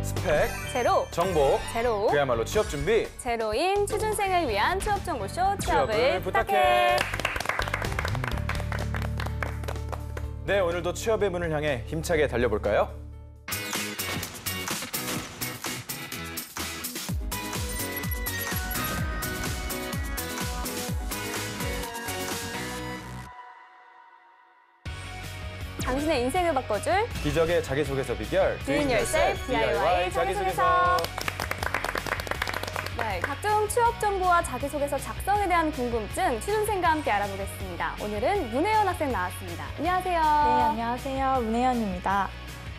스펙, 제로, 정보, 제로, 그야말로 취업 준비. 제로인 취준생을 위한 취업 정보쇼 취업을 부탁해. 네, 오늘도 취업의 문을 향해 힘차게 달려볼까요? 당신의 인생을 바꿔줄 기적의 자기소개서 비결 Doing Yourself DIY 자기소개서. 네, 각종 취업 정보와 자기소개서 작성에 대한 궁금증 취준생과 함께 알아보겠습니다. 오늘은 문혜연 학생 나왔습니다. 안녕하세요. 네, 안녕하세요. 문혜연입니다.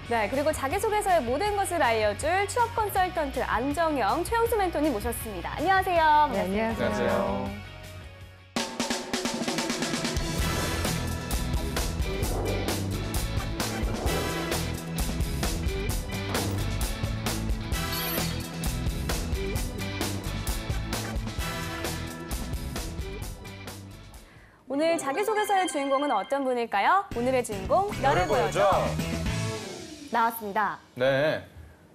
네, 그리고 자기소개서의 모든 것을 알려줄 취업 컨설턴트 안정영, 최영수 멘토님 모셨습니다. 안녕하세요. 네, 안녕하세요. 오늘 자기소개서의 주인공은 어떤 분일까요? 오늘의 주인공, 너를 보여줘. 나왔습니다. 네,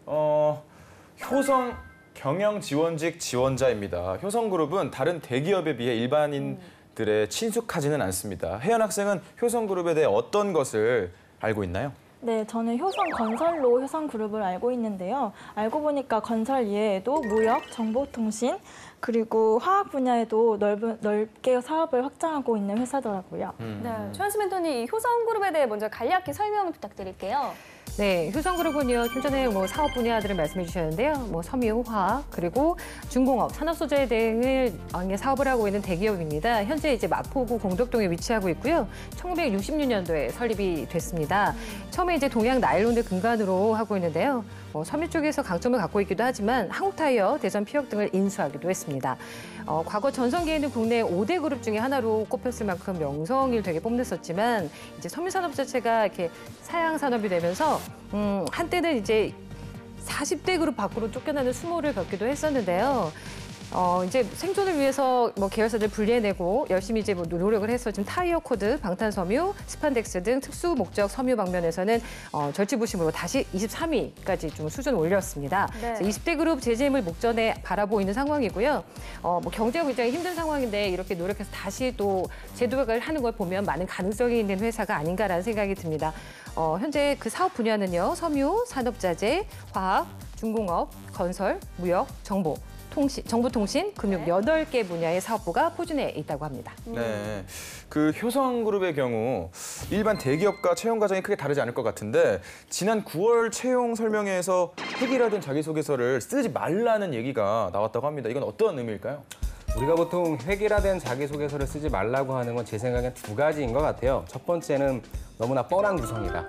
효성 경영지원직 지원자입니다. 효성그룹은 다른 대기업에 비해 일반인들의 친숙하지는 않습니다. 혜연 학생은 효성그룹에 대해 어떤 것을 알고 있나요? 네, 저는 효성건설로 효성그룹을 알고 있는데요. 알고 보니까 건설 이외에도 무역, 정보통신, 그리고 화학 분야에도 넓게 사업을 확장하고 있는 회사더라고요. 네, 최현수 멘토님, 이 효성그룹에 대해 먼저 간략히 설명을 부탁드릴게요. 네, 효성그룹은요, 좀 전에 사업 분야들을 말씀해 주셨는데요. 섬유, 화학, 그리고 중공업, 산업소재 등을 사업을 하고 있는 대기업입니다. 현재 이제 마포구 공덕동에 위치하고 있고요. 1966년도에 설립이 됐습니다. 처음에 이제 동양 나일론을 근간으로 하고 있는데요. 섬유 쪽에서 강점을 갖고 있기도 하지만 한국타이어, 대전 피혁 등을 인수하기도 했습니다. 과거 전성기에는 국내 5대 그룹 중에 하나로 꼽혔을 만큼 명성을 되게 뽐냈었지만 이제 섬유 산업 자체가 이렇게 사양 산업이 되면서 한때는 이제 40대 그룹 밖으로 쫓겨나는 수모를 겪기도 했었는데요. 이제 생존을 위해서 계열사들 분리해내고 열심히 이제 노력을 해서 지금 타이어 코드, 방탄섬유, 스판덱스 등 특수 목적 섬유 방면에서는 절치부심으로 다시 23위까지 좀 수준 올렸습니다. 네. 20대 그룹 재짐을 목전에 바라보고 있는 상황이고요. 경제가 굉장히 힘든 상황인데 이렇게 노력해서 다시 또 재도약을 하는 걸 보면 많은 가능성이 있는 회사가 아닌가라는 생각이 듭니다. 현재 그 사업 분야는요, 섬유, 산업자재, 화학, 중공업, 건설, 무역, 정보통신, 금융 네. 8개 분야의 사업부가 포진해 있다고 합니다. 네, 그 효성그룹의 경우 일반 대기업과 채용 과정이 크게 다르지 않을 것 같은데 지난 9월 채용 설명회에서 획일화된 자기소개서를 쓰지 말라는 얘기가 나왔다고 합니다. 이건 어떤 의미일까요? 우리가 보통 획일화된 자기소개서를 쓰지 말라고 하는 건 제 생각엔 두 가지인 것 같아요. 첫 번째는 너무나 뻔한 구성이다.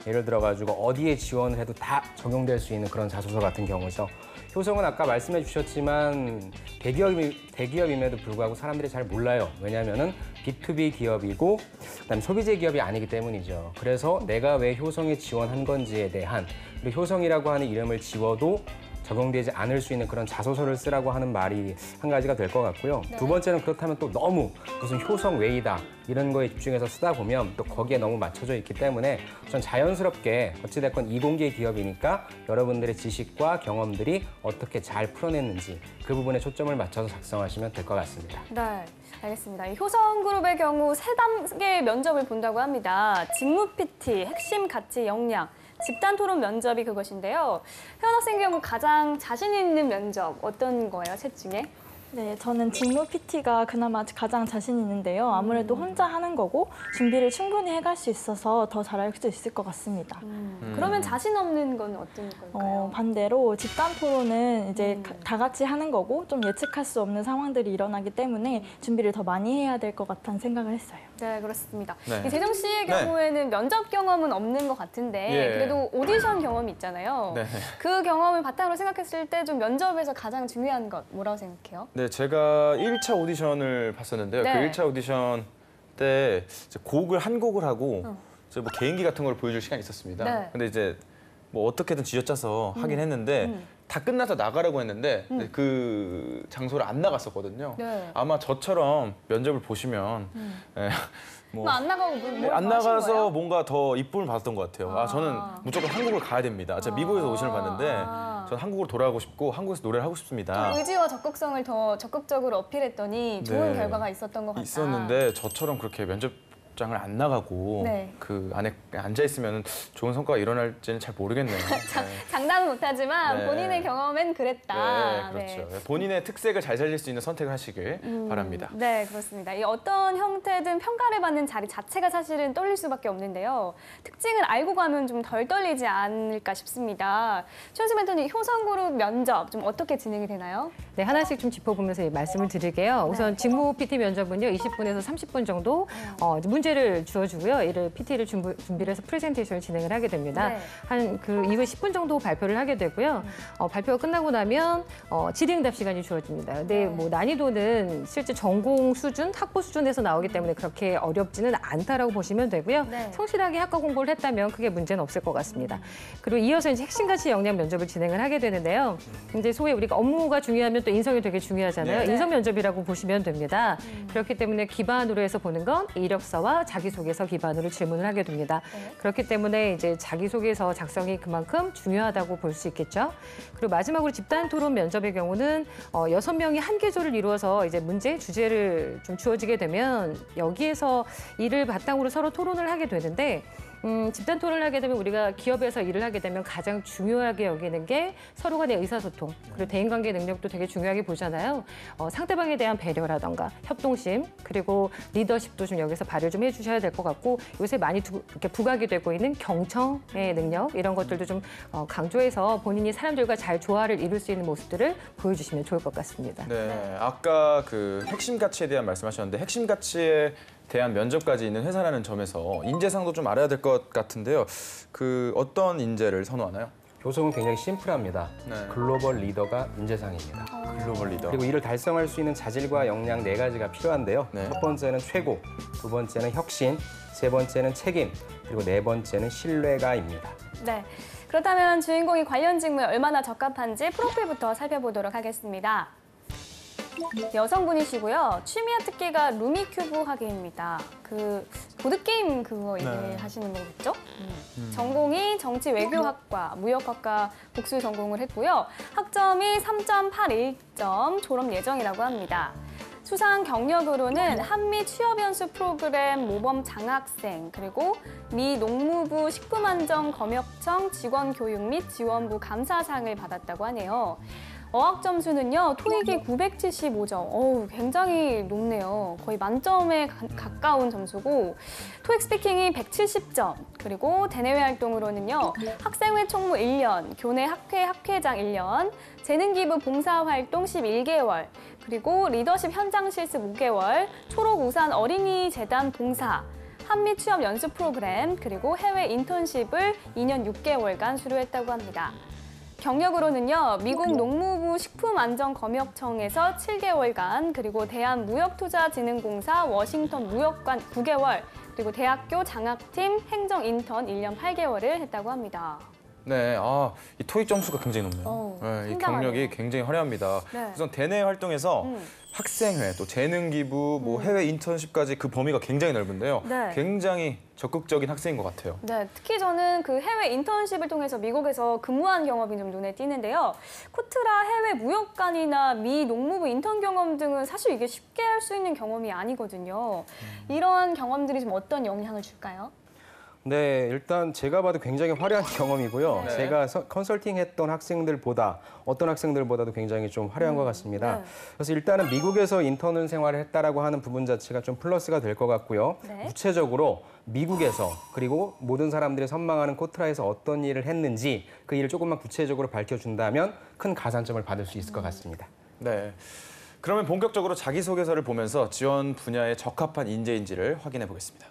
예를 들어가지고 어디에 지원을 해도 다 적용될 수 있는 그런 자소서 같은 경우죠. 효성은 아까 말씀해 주셨지만 대기업임에도 불구하고 사람들이 잘 몰라요. 왜냐하면은 B2B 기업이고 그다음에 소비재 기업이 아니기 때문이죠. 그래서 내가 왜 효성에 지원한 건지에 대한, 그리고 효성이라고 하는 이름을 지워도 적용되지 않을 수 있는 그런 자소서를 쓰라고 하는 말이 한 가지가 될 것 같고요. 네. 두 번째는 그렇다면 또 너무 무슨 효성 웨이다 이런 거에 집중해서 쓰다 보면 또 거기에 너무 맞춰져 있기 때문에 전 자연스럽게 어찌됐건 이공계 기업이니까 여러분들의 지식과 경험들이 어떻게 잘 풀어냈는지 그 부분에 초점을 맞춰서 작성하시면 될 것 같습니다. 네, 알겠습니다. 이 효성그룹의 경우 3단계 면접을 본다고 합니다. 직무 PT, 핵심 가치 역량, 집단 토론 면접이 그것인데요. 혜연 학생 경우 가장 자신 있는 면접 어떤 거예요, 셋 중에? 네, 저는 직무 PT가 그나마 가장 자신 있는데요. 아무래도 혼자 하는 거고 준비를 충분히 해갈 수 있어서 더 잘할 수 있을 것 같습니다. 그러면 자신 없는 건 어떤 걸까요? 반대로 집단 토론은 이제 다 같이 하는 거고 좀 예측할 수 없는 상황들이 일어나기 때문에 준비를 더 많이 해야 될 것 같다는 생각을 했어요. 네, 그렇습니다. 네. 이 재정 씨의 경우에는 면접 경험은 없는 것 같은데 예. 그래도 오디션 경험이 있잖아요. 네. 그 경험을 바탕으로 생각했을 때 좀 면접에서 가장 중요한 것 뭐라고 생각해요? 네, 제가 1차 오디션을 봤었는데요. 네. 그 1차 오디션 때 이제 한 곡을 하고 이제 개인기 같은 걸 보여줄 시간이 있었습니다. 네. 근데 이제 어떻게든 쥐어짜서 하긴 했는데 다 끝나서 나가라고 했는데 그 장소를 안 나갔었거든요. 네. 아마 저처럼 면접을 보시면 예, 그럼 안 나가고 안 하신 나가서 거예요? 뭔가 더 이쁨을 받았던 것 같아요. 저는 무조건 한국을 가야 됩니다. 제가 미국에서 오디션을 봤는데 전 한국으로 돌아가고 싶고 한국에서 노래를 하고 싶습니다. 의지와 적극성을 더 적극적으로 어필했더니 좋은 네. 결과가 있었던 것 같다. 있었는데 저처럼 그렇게 면접장을 안 나가고 네. 그 안에 앉아 있으면 좋은 성과가 일어날지는 잘 모르겠네요. 네. 장담은 못하지만 네. 본인의 경험엔 그랬다. 네, 그렇죠. 본인의 특색을 잘 살릴 수 있는 선택을 하시길 바랍니다. 네, 그렇습니다. 이 어떤 형태든 평가를 받는 자리 자체가 사실은 떨릴 수밖에 없는데요. 특징을 알고 가면 좀 덜 떨리지 않을까 싶습니다. 최은수 멘토님, 효성그룹 면접 좀 어떻게 진행이 되나요? 네, 하나씩 좀 짚어보면서 말씀을 드릴게요. 우선 직무 PT 면접은요, 20분에서 30분 정도 이제 문제를 주어주고요. 이를 PT를 준비를 해서 프레젠테이션을 진행을 하게 됩니다. 네. 한 그 이후 10분 정도 발표를 하게 되고요. 발표가 끝나고 나면 질의응답 시간이 주어집니다. 근데 뭐 난이도는 실제 전공 수준, 학부 수준에서 나오기 때문에 그렇게 어렵지는 않다라고 보시면 되고요. 네. 성실하게 학과 공부를 했다면 크게 문제는 없을 것 같습니다. 그리고 이어서 이제 핵심 가치 역량 면접을 진행을 하게 되는데요. 이제 소위 우리가 업무가 중요하면 또 인성이 되게 중요하잖아요. 네. 인성 면접이라고 보시면 됩니다. 그렇기 때문에 기반으로 해서 보는 건 이력서와 자기소개서 기반으로 질문을 하게 됩니다. 네. 그렇기 때문에 이제 자기소개서 작성이 그만큼 중요하다고 볼 수 있겠죠. 그리고 마지막으로 집단 토론 면접의 경우는 6명이 한 계조를 이루어서 이제 문제 주제를 좀 주어지게 되면 여기에서 이를 바탕으로 서로 토론을 하게 되는데 집단 토론을 하게 되면 우리가 기업에서 일을 하게 되면 가장 중요하게 여기는 게 서로 간의 의사소통, 그리고 대인관계 능력도 되게 중요하게 보잖아요. 상대방에 대한 배려라던가 협동심, 그리고 리더십도 좀 여기서 발휘를 좀 해주셔야 될 것 같고, 요새 많이 이렇게 부각이 되고 있는 경청의 능력, 이런 것들도 좀 강조해서 본인이 사람들과 잘 조화를 이룰 수 있는 모습들을 보여주시면 좋을 것 같습니다. 네, 아까 그 핵심 가치에 대한 말씀하셨는데 핵심 가치에 대한 면접까지 있는 회사라는 점에서 인재상도 좀 알아야 될 것 같은데요. 그 어떤 인재를 선호하나요? 교성은 굉장히 심플합니다. 네. 글로벌 리더가 인재상입니다. 글로벌 리더. 그리고 이를 달성할 수 있는 자질과 역량 4가지가 필요한데요. 네. 첫 번째는 최고, 두 번째는 혁신, 세 번째는 책임, 그리고 네 번째는 신뢰가입니다. 네. 그렇다면 주인공이 관련 직무에 얼마나 적합한지 프로필부터 살펴보도록 하겠습니다. 여성분이시고요. 취미와 특기가 루미큐브 하기입니다. 그 보드게임 그거 얘기하시는 거겠죠? 전공이 정치 외교학과, 무역학과 복수 전공을 했고요. 학점이 3.81점 졸업 예정이라고 합니다. 수상 경력으로는 한미 취업연수 프로그램 모범 장학생, 그리고 미 농무부 식품안전검역청 직원교육 및 지원부 감사상을 받았다고 하네요. 어학 점수는요, 토익이 975점. 어우, 굉장히 높네요. 거의 만점에 가까운 점수고, 토익 스피킹이 170점. 그리고 대내외 활동으로는요, 학생회 총무 1년, 교내 학회 학회장 1년, 재능기부 봉사활동 11개월, 그리고 리더십 현장 실습 5개월, 초록우산 어린이재단 봉사, 한미 취업 연수 프로그램, 그리고 해외 인턴십을 2년 6개월간 수료했다고 합니다. 경력으로는요, 미국 농무부 식품안전검역청에서 7개월간, 그리고 대한무역투자진흥공사 워싱턴 무역관 9개월, 그리고 대학교 장학팀 행정 인턴 1년 8개월을 했다고 합니다. 네, 이 토익 점수가 굉장히 높네요. 네, 이 상당하네요. 경력이 굉장히 화려합니다. 네. 우선 대내 활동에서 학생회, 또 재능기부, 뭐 해외 인턴십까지 그 범위가 굉장히 넓은데요. 네. 굉장히 적극적인 학생인 것 같아요. 네, 특히 저는 그 해외 인턴십을 통해서 미국에서 근무한 경험이 좀 눈에 띄는데요. 코트라 해외 무역관이나 미 농무부 인턴 경험 등은 사실 이게 쉽게 할 수 있는 경험이 아니거든요. 이런 경험들이 좀 어떤 영향을 줄까요? 네, 일단 제가 봐도 굉장히 화려한 경험이고요. 네. 제가 컨설팅 했던 학생들보다 어떤 학생들보다도 굉장히 좀 화려한 것 같습니다. 네. 그래서 일단은 미국에서 인턴 생활을 했다라고 하는 부분 자체가 좀 플러스가 될 것 같고요. 네. 구체적으로 미국에서 그리고 모든 사람들이 선망하는 코트라에서 어떤 일을 했는지 그 일을 조금만 구체적으로 밝혀준다면 큰 가산점을 받을 수 있을 것 같습니다. 네. 그러면 본격적으로 자기소개서를 보면서 지원 분야에 적합한 인재인지를 확인해 보겠습니다.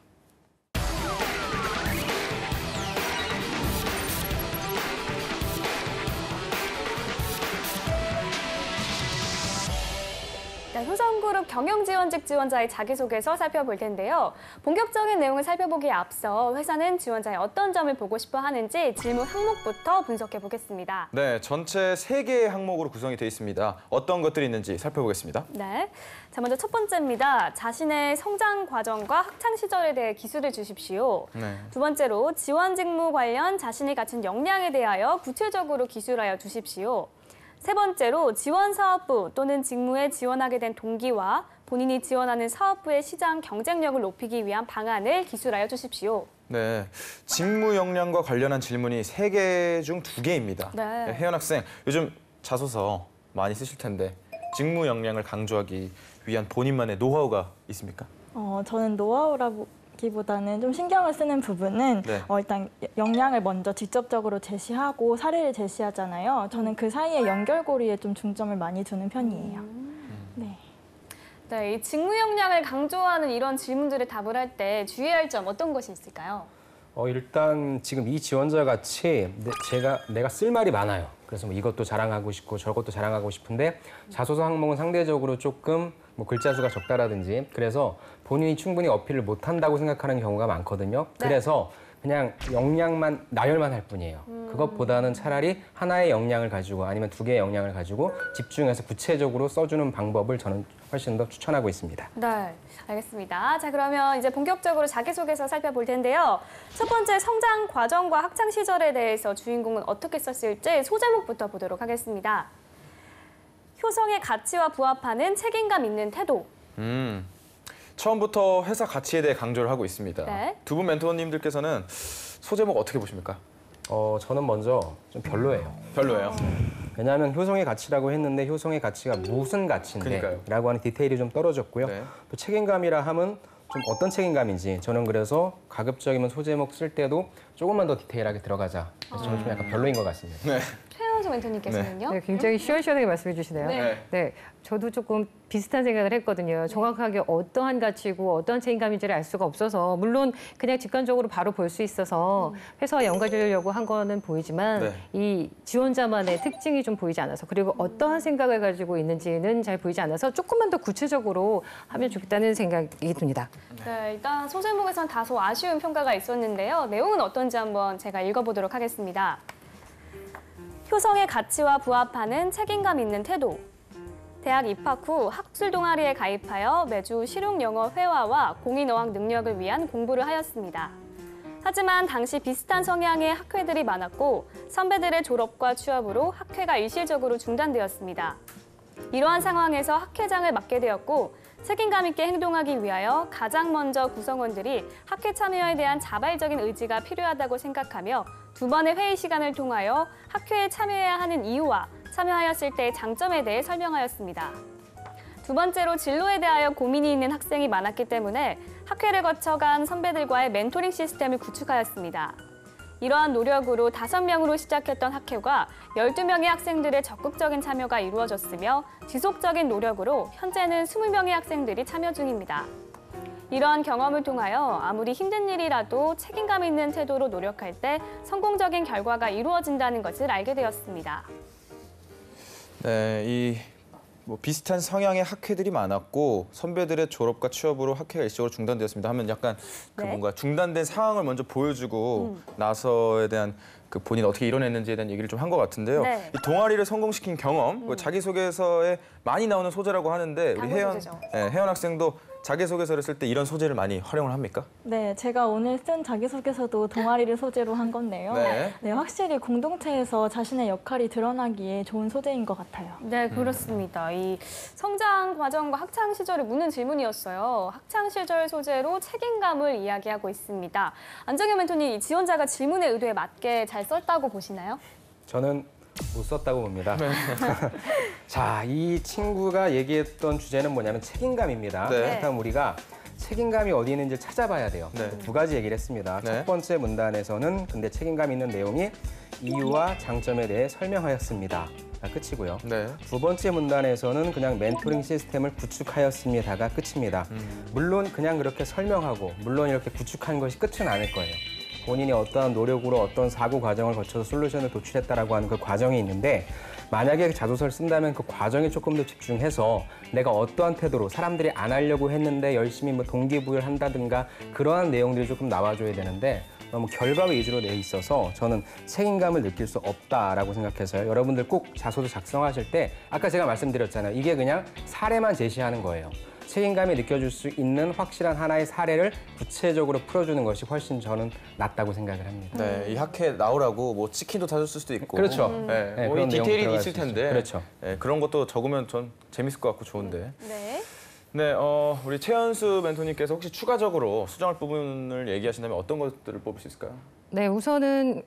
네, 효성그룹 그룹 경영지원직 지원자의 자기소개서 살펴볼 텐데요. 본격적인 내용을 살펴보기에 앞서 회사는 지원자의 어떤 점을 보고 싶어 하는지 질문 항목부터 분석해 보겠습니다. 네, 전체 3개의 항목으로 구성이 되어 있습니다. 어떤 것들이 있는지 살펴보겠습니다. 네. 자, 먼저 첫 번째입니다. 자신의 성장 과정과 학창 시절에 대해 기술을 주십시오. 네. 두 번째로 지원 직무 관련 자신이 갖춘 역량에 대하여 구체적으로 기술하여 주십시오. 세 번째로 지원 사업부 또는 직무에 지원하게 된 동기와 본인이 지원하는 사업부의 시장 경쟁력을 높이기 위한 방안을 기술하여 주십시오. 네, 직무 역량과 관련한 질문이 3개 중 2개입니다. 네. 혜연 학생, 요즘 자소서 많이 쓰실 텐데 직무 역량을 강조하기 위한 본인만의 노하우가 있습니까? 저는 노하우라기보다는 좀 신경을 쓰는 부분은 네. 일단 역량을 먼저 직접적으로 제시하고 사례를 제시하잖아요. 저는 그 사이에 연결고리에 좀 중점을 많이 두는 편이에요. 네. 네, 이 직무 역량을 강조하는 이런 질문들을 답을 할 때 주의할 점 어떤 것이 있을까요? 일단 지금 이 지원자 같이 내가 쓸 말이 많아요. 그래서 뭐 이것도 자랑하고 싶고 저것도 자랑하고 싶은데 자소서 항목은 상대적으로 조금 뭐 글자 수가 적다라든지 그래서 본인이 충분히 어필을 못한다고 생각하는 경우가 많거든요. 네. 그래서 그냥 역량만 나열만 할 뿐이에요. 그것보다는 차라리 하나의 역량을 가지고 아니면 2개의 역량을 가지고 집중해서 구체적으로 써주는 방법을 저는 훨씬 더 추천하고 있습니다. 네, 알겠습니다. 자, 그러면 이제 본격적으로 자기소개서 살펴볼 텐데요. 첫 번째 성장 과정과 학창 시절에 대해서 주인공은 어떻게 썼을지 소제목부터 보도록 하겠습니다. 효성의 가치와 부합하는 책임감 있는 태도. 처음부터 회사 가치에 대해 강조를 하고 있습니다. 네. 두 분 멘토님들께서는 소제목 어떻게 보십니까? 저는 먼저 좀 별로예요. 별로예요. 왜냐하면 효성의 가치라고 했는데 효성의 가치가 무슨 가치인데 그러니까요. 라고 하는 디테일이 좀 떨어졌고요. 네. 또 책임감이라 하면 좀 어떤 책임감인지 저는 그래서 가급적이면 소제목 쓸 때도 조금만 더 디테일하게 들어가자. 그래서 저는 좀 약간 별로인 것 같습니다. 네. 최현수 멘토님께서는요? 네, 굉장히 시원시원하게 말씀해 주시네요. 네. 네, 저도 조금 비슷한 생각을 했거든요. 정확하게 어떠한 가치고 어떠한 책임감인지를 알 수가 없어서 물론 그냥 직관적으로 바로 볼 수 있어서 회사와 연관지으려고 한 거는 보이지만 네. 이 지원자만의 특징이 좀 보이지 않아서 그리고 어떠한 생각을 가지고 있는지는 잘 보이지 않아서 조금만 더 구체적으로 하면 좋겠다는 생각이 듭니다. 네, 일단 소제목에선 다소 아쉬운 평가가 있었는데요. 내용은 어떤지 한번 제가 읽어보도록 하겠습니다. 효성의 가치와 부합하는 책임감 있는 태도. 대학 입학 후 학술 동아리에 가입하여 매주 실용 영어 회화와 공인어학 능력을 위한 공부를 하였습니다. 하지만 당시 비슷한 성향의 학회들이 많았고 선배들의 졸업과 취업으로 학회가 일시적으로 중단되었습니다. 이러한 상황에서 학회장을 맡게 되었고 책임감 있게 행동하기 위하여 가장 먼저 구성원들이 학회 참여에 대한 자발적인 의지가 필요하다고 생각하며 2번의 회의 시간을 통하여 학회에 참여해야 하는 이유와 참여하였을 때의 장점에 대해 설명하였습니다. 두 번째로 진로에 대하여 고민이 있는 학생이 많았기 때문에 학회를 거쳐간 선배들과의 멘토링 시스템을 구축하였습니다. 이러한 노력으로 5명으로 시작했던 학회가 12명의 학생들의 적극적인 참여가 이루어졌으며 지속적인 노력으로 현재는 20명의 학생들이 참여 중입니다. 이러한 경험을 통하여 아무리 힘든 일이라도 책임감 있는 태도로 노력할 때 성공적인 결과가 이루어진다는 것을 알게 되었습니다. 네, 뭐 비슷한 성향의 학회들이 많았고 선배들의 졸업과 취업으로 학회가 일시적으로 중단되었습니다 하면 약간 그 네. 뭔가 중단된 상황을 먼저 보여주고 나서에 대한 그 본인 어떻게 이뤄냈는지에 대한 얘기를 좀 한 것 같은데요. 네. 이 동아리를 성공시킨 경험, 그 자기소개서에 많이 나오는 소재라고 하는데 우리 당구 혜연, 소재죠. 혜연 학생도 자기소개서를 쓸 때 이런 소재를 많이 활용을 합니까? 네, 제가 오늘 쓴 자기소개서도 동아리를 소재로 한 건데요. 네. 네, 확실히 공동체에서 자신의 역할이 드러나기에 좋은 소재인 것 같아요. 네, 그렇습니다. 이 성장 과정과 학창 시절을 묻는 질문이었어요. 학창 시절 소재로 책임감을 이야기하고 있습니다. 안정현 멘토님, 이 지원자가 질문의 의도에 맞게 잘 썼다고 보시나요? 저는 못 썼다고 봅니다. 자, 이 친구가 얘기했던 주제는 뭐냐면 책임감입니다. 네. 그렇다면 우리가 책임감이 어디 있는지 찾아봐야 돼요. 네. 2가지 얘기를 했습니다. 네. 첫 번째 문단에서는 근데 책임감 있는 내용이 이유와 장점에 대해 설명하였습니다. 가 끝이고요. 네. 2번째 문단에서는 그냥 멘토링 시스템을 구축하였습니다가 끝입니다. 물론 그냥 그렇게 설명하고 물론 이렇게 구축한 것이 끝은 아닐 거예요. 본인이 어떠한 노력으로 어떤 사고 과정을 거쳐서 솔루션을 도출했다라고 하는 그 과정이 있는데 만약에 자소서를 쓴다면 그 과정에 조금 더 집중해서 내가 어떠한 태도로 사람들이 안 하려고 했는데 열심히 뭐 동기부여를 한다든가 그러한 내용들이 조금 나와줘야 되는데 너무 결과 위주로 돼 있어서 저는 책임감을 느낄 수 없다라고 생각해서요. 여러분들 꼭 자소서 작성하실 때 아까 제가 말씀드렸잖아요. 이게 그냥 사례만 제시하는 거예요. 책임감이 느껴질 수 있는 확실한 하나의 사례를 구체적으로 풀어주는 것이 훨씬 저는 낫다고 생각을 합니다. 네, 이 학회 나오라고 뭐 치킨도 사줬을 수도 있고. 그렇죠. 네, 네, 뭐 그런 이 내용도 디테일이 들어갈 있을 수 있죠. 텐데. 그렇죠. 네, 그런 것도 적으면 전 재밌을 것 같고 좋은데. 네. 네, 우리 최연수 멘토님께서 혹시 추가적으로 수정할 부분을 얘기하신다면 어떤 것들을 뽑을 수 있을까요? 네, 우선은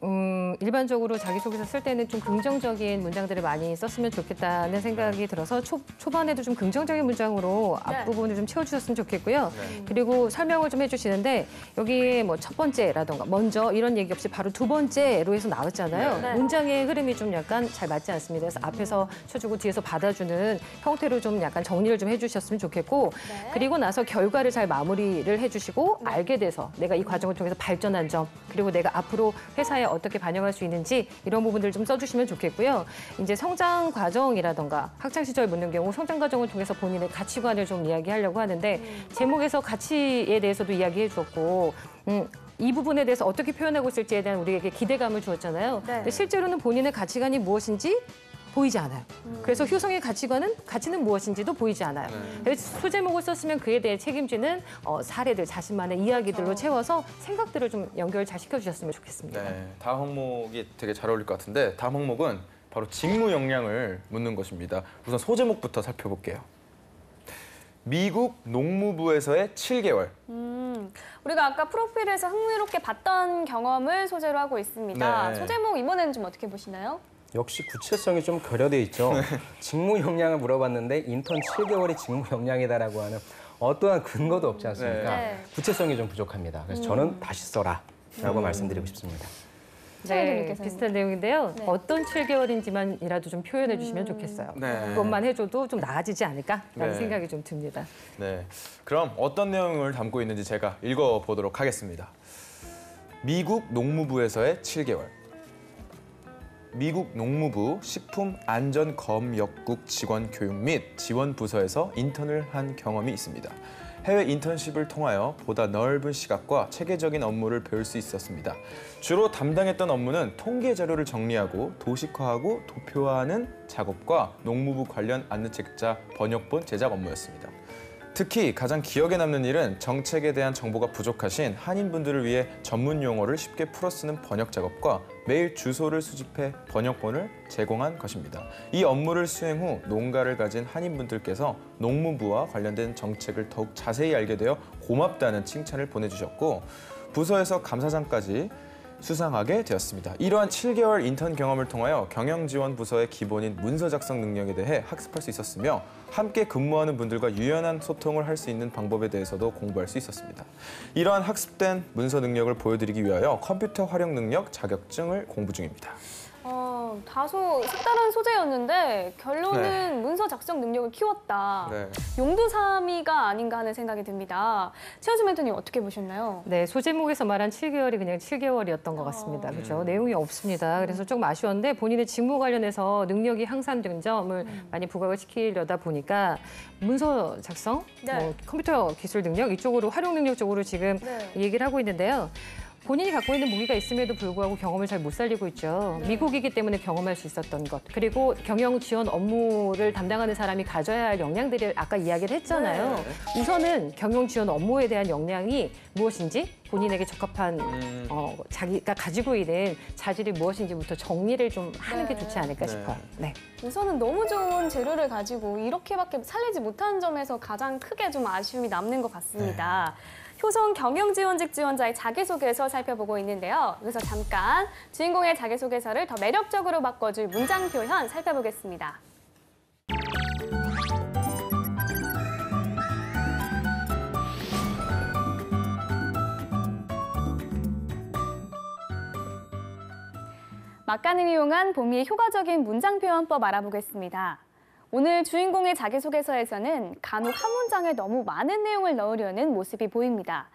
일반적으로 자기소개서 쓸 때는 좀 긍정적인 문장들을 많이 썼으면 좋겠다는 생각이 들어서 초반에도 좀 긍정적인 문장으로 네. 앞부분을 좀 채워주셨으면 좋겠고요. 네. 그리고 설명을 좀 해주시는데 여기에 뭐 첫 번째라던가 먼저 이런 얘기 없이 바로 두 번째로 해서 나왔잖아요. 네. 문장의 흐름이 좀 약간 잘 맞지 않습니다. 그래서 앞에서 쳐주고 뒤에서 받아주는 형태로 좀 약간 정리를 좀 해주셨으면 좋겠고 네. 그리고 나서 결과를 잘 마무리를 해주시고 알게 돼서 내가 이 과정을 통해서 발전한 점 그리고 내가 앞으로 회사에 어떻게 반영할 수 있는지 이런 부분들을 좀 써주시면 좋겠고요. 이제 성장 과정이라던가 학창 시절 묻는 경우 성장 과정을 통해서 본인의 가치관을 좀 이야기하려고 하는데 제목에서 가치에 대해서도 이야기해 주었고 이 부분에 대해서 어떻게 표현하고 있을지에 대한 우리에게 기대감을 주었잖아요. 네. 근데 실제로는 본인의 가치관이 무엇인지 보이지 않아요. 그래서 효성의 가치는 무엇인지도 보이지 않아요. 그래서 소제목을 썼으면 그에 대해 책임지는 사례들, 자신만의 이야기들로 채워서 생각들을 좀 연결 잘 시켜주셨으면 좋겠습니다. 네, 다음 항목이 되게 잘 어울릴 것 같은데 다음 항목은 바로 직무 역량을 묻는 것입니다. 우선 소제목부터 살펴볼게요. 미국 농무부에서의 7개월. 우리가 아까 프로필에서 흥미롭게 봤던 경험을 소재로 하고 있습니다. 네. 소제목 이번에는 좀 어떻게 보시나요? 역시 구체성이 좀 결여돼 있죠. 직무 역량을 물어봤는데 인턴 7개월이 직무 역량이다라고 하는 어떠한 근거도 없지 않습니까? 네. 구체성이 좀 부족합니다. 그래서 저는 다시 써라라고 말씀드리고 싶습니다. 네, 비슷한 내용인데요. 네. 어떤 7개월인지만이라도 좀 표현해 주시면 좋겠어요. 네. 그것만 해줘도 좀 나아지지 않을까라는 네. 생각이 좀 듭니다. 네, 그럼 어떤 내용을 담고 있는지 제가 읽어보도록 하겠습니다. 미국 농무부에서의 7개월. 미국 농무부 식품안전검역국 직원 교육 및 지원 부서에서 인턴을 한 경험이 있습니다. 해외 인턴십을 통하여 보다 넓은 시각과 체계적인 업무를 배울 수 있었습니다. 주로 담당했던 업무는 통계 자료를 정리하고 도식화하고 도표화하는 작업과 농무부 관련 안내책자 번역본 제작 업무였습니다. 특히 가장 기억에 남는 일은 정책에 대한 정보가 부족하신 한인분들을 위해 전문 용어를 쉽게 풀어 쓰는 번역 작업과 매일 주소를 수집해 번역본을 제공한 것입니다. 이 업무를 수행 후 농가를 가진 한인분들께서 농무부와 관련된 정책을 더욱 자세히 알게 되어 고맙다는 칭찬을 보내주셨고 부서에서 감사장까지 수상하게 되었습니다. 이러한 7개월 인턴 경험을 통하여 경영지원부서의 기본인 문서 작성 능력에 대해 학습할 수 있었으며 함께 근무하는 분들과 유연한 소통을 할 수 있는 방법에 대해서도 공부할 수 있었습니다. 이러한 학습된 문서 능력을 보여드리기 위하여 컴퓨터 활용 능력 자격증을 공부 중입니다. 다소 색다른 소재였는데 결론은 네. 문서 작성 능력을 키웠다. 네. 용두사미가 아닌가 하는 생각이 듭니다. 최현수 멘토님 어떻게 보셨나요? 네, 소제목에서 말한 7개월이 그냥 7개월이었던 것 같습니다. 그렇죠? 내용이 없습니다. 그래서 조금 아쉬웠는데 본인의 직무 관련해서 능력이 향상된 점을 많이 부각을 시키려다 보니까 문서 작성, 네. 뭐 컴퓨터 기술 능력 이쪽으로 활용 능력 쪽으로 지금 네. 얘기를 하고 있는데요. 본인이 갖고 있는 무기가 있음에도 불구하고 경험을 잘 못 살리고 있죠. 미국이기 때문에 경험할 수 있었던 것. 그리고 경영 지원 업무를 담당하는 사람이 가져야 할 역량들을 아까 이야기를 했잖아요. 우선은 경영 지원 업무에 대한 역량이 무엇인지 본인에게 적합한 자기가 가지고 있는 자질이 무엇인지부터 정리를 좀 하는 게 좋지 않을까 싶어요. 네. 우선은 너무 좋은 재료를 가지고 이렇게밖에 살리지 못한 점에서 가장 크게 좀 아쉬움이 남는 것 같습니다. 효성 경영지원직 지원자의 자기소개서 살펴보고 있는데요. 여기서 잠깐 주인공의 자기소개서를 더 매력적으로 바꿔줄 문장 표현 살펴보겠습니다. 막간을 이용한 봄이의 효과적인 문장 표현법 알아보겠습니다. 오늘 주인공의 자기소개서에서는 간혹 한 문장에 너무 많은 내용을 넣으려는 모습이 보입니다.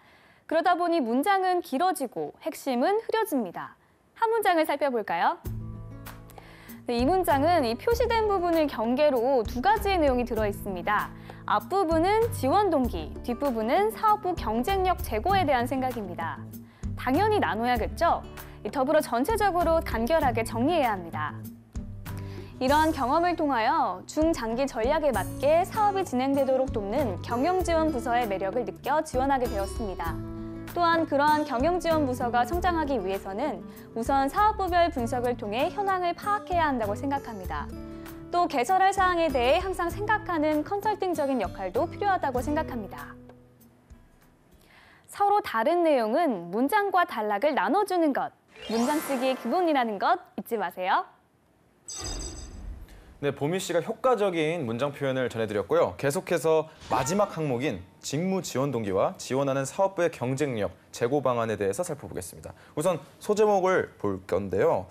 그러다 보니 문장은 길어지고 핵심은 흐려집니다. 한 문장을 살펴볼까요? 네, 이 문장은 이 표시된 부분을 경계로 두 가지의 내용이 들어 있습니다. 앞부분은 지원 동기, 뒷부분은 사업부 경쟁력 제고에 대한 생각입니다. 당연히 나눠야겠죠? 더불어 전체적으로 간결하게 정리해야 합니다. 이러한 경험을 통하여 중장기 전략에 맞게 사업이 진행되도록 돕는 경영지원 부서의 매력을 느껴 지원하게 되었습니다. 또한 그러한 경영지원 부서가 성장하기 위해서는 우선 사업부별 분석을 통해 현황을 파악해야 한다고 생각합니다. 또 개설할 사항에 대해 항상 생각하는 컨설팅적인 역할도 필요하다고 생각합니다. 서로 다른 내용은 문장과 단락을 나눠주는 것, 문장 쓰기의 기본이라는 것 잊지 마세요. 네, 보미 씨가 효과적인 문장 표현을 전해드렸고요. 계속해서 마지막 항목인 직무 지원 동기와 지원하는 사업부의 경쟁력, 재고 방안에 대해서 살펴보겠습니다. 우선 소제목을 볼 건데요.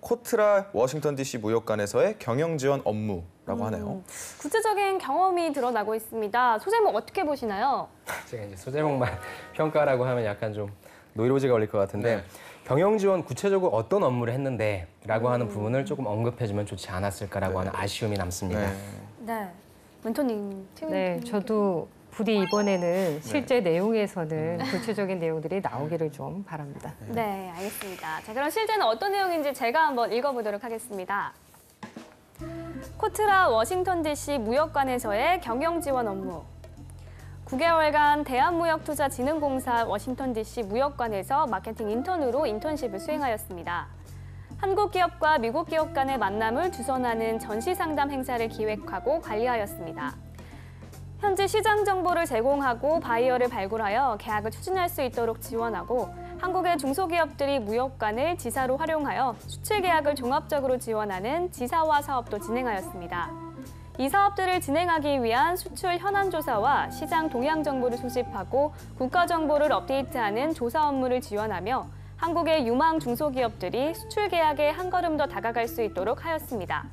코트라 워싱턴 DC 무역관에서의 경영 지원 업무라고 하네요. 구체적인 경험이 드러나고 있습니다. 소제목 어떻게 보시나요? 제가 이제 소제목만 평가라고 하면 약간 좀 노이로제가 걸릴 것 같은데 네. 경영 지원 구체적으로 어떤 업무를 했는데라고 하는 부분을 조금 언급해주면 좋지 않았을까라고 하는 아쉬움이 남습니다. 네, 멘토님. 네, 저도 부디 이번에는 실제 내용에서는 구체적인 내용들이 나오기를 좀 바랍니다. 네, 알겠습니다. 자, 그럼 실제는 어떤 내용인지 제가 한번 읽어보도록 하겠습니다. 코트라 워싱턴 DC 무역관에서의 경영 지원 업무. 9개월간 대한무역투자진흥공사 워싱턴 DC 무역관에서 마케팅 인턴으로 인턴십을 수행하였습니다. 한국 기업과 미국 기업 간의 만남을 주선하는 전시상담 행사를 기획하고 관리하였습니다. 현지 시장 정보를 제공하고 바이어를 발굴하여 계약을 추진할 수 있도록 지원하고 한국의 중소기업들이 무역관을 지사로 활용하여 수출 계약을 종합적으로 지원하는 지사화 사업도 진행하였습니다. 이 사업들을 진행하기 위한 수출 현안 조사와 시장 동향 정보를 수집하고 국가 정보를 업데이트하는 조사 업무를 지원하며 한국의 유망 중소기업들이 수출 계약에 한 걸음 더 다가갈 수 있도록 하였습니다.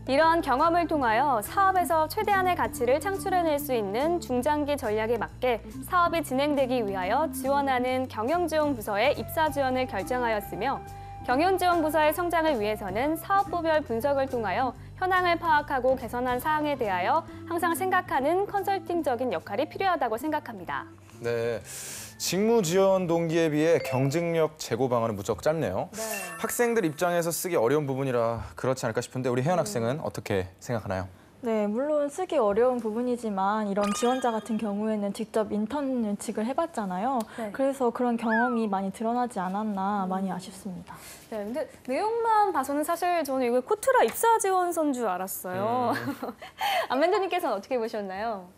이러한 경험을 통하여 사업에서 최대한의 가치를 창출해낼 수 있는 중장기 전략에 맞게 사업이 진행되기 위하여 지원하는 경영지원부서의 입사 지원을 결정하였으며 경영지원부서의 성장을 위해서는 사업부별 분석을 통하여 현황을 파악하고 개선한 사항에 대하여 항상 생각하는 컨설팅적인 역할이 필요하다고 생각합니다. 네, 직무 지원 동기에 비해 경쟁력 제고 방안은 무척 짧네요. 네. 학생들 입장에서 쓰기 어려운 부분이라 그렇지 않을까 싶은데 우리 혜연 학생은 어떻게 생각하나요? 네, 물론 쓰기 어려운 부분이지만 이런 지원자 같은 경우에는 직접 인턴직을 해봤잖아요. 네. 그래서 그런 경험이 많이 드러나지 않았나 많이 아쉽습니다. 네, 근데 내용만 봐서는 사실 저는 이거 코트라 입사 지원서인 줄 알았어요. 안멘토님께서는 어떻게 보셨나요?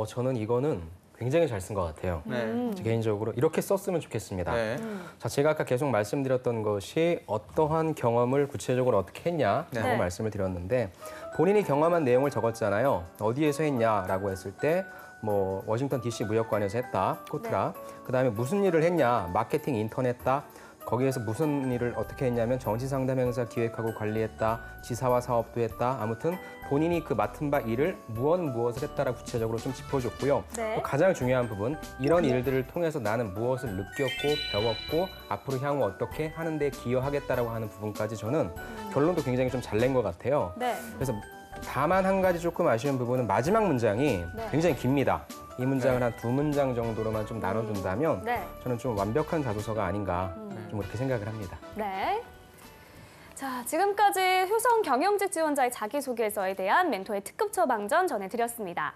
저는 이거는 굉장히 잘 쓴 것 같아요. 네. 개인적으로 이렇게 썼으면 좋겠습니다. 네. 자, 제가 아까 계속 말씀드렸던 것이 어떠한 경험을 구체적으로 어떻게 했냐라고 네. 말씀을 드렸는데 본인이 경험한 내용을 적었잖아요. 어디에서 했냐라고 했을 때 뭐 워싱턴 DC 무역관에서 했다, 코트라. 그다음에 무슨 일을 했냐, 마케팅 인턴 했다. 거기에서 무슨 일을 어떻게 했냐면 정치상담 행사 기획하고 관리했다, 지사화 사업도 했다. 아무튼 본인이 그 맡은 바 일을 무엇을 했다라 구체적으로 좀 짚어줬고요. 네. 또 가장 중요한 부분, 이런 일들을 통해서 나는 무엇을 느꼈고 배웠고 앞으로 향후 어떻게 하는 데 기여하겠다라고 하는 부분까지 저는 결론도 굉장히 좀 잘 낸 것 같아요. 네. 그래서 다만 한 가지 조금 아쉬운 부분은 마지막 문장이 네. 굉장히 깁니다. 이 문장을 한 2문장 정도로만 좀 나눠준다면 네. 저는 좀 완벽한 자소서가 아닌가 좀 그렇게 생각을 합니다. 네. 자, 지금까지 효성 경영직 지원자의 자기소개서에 대한 멘토의 특급 처방전 전해드렸습니다.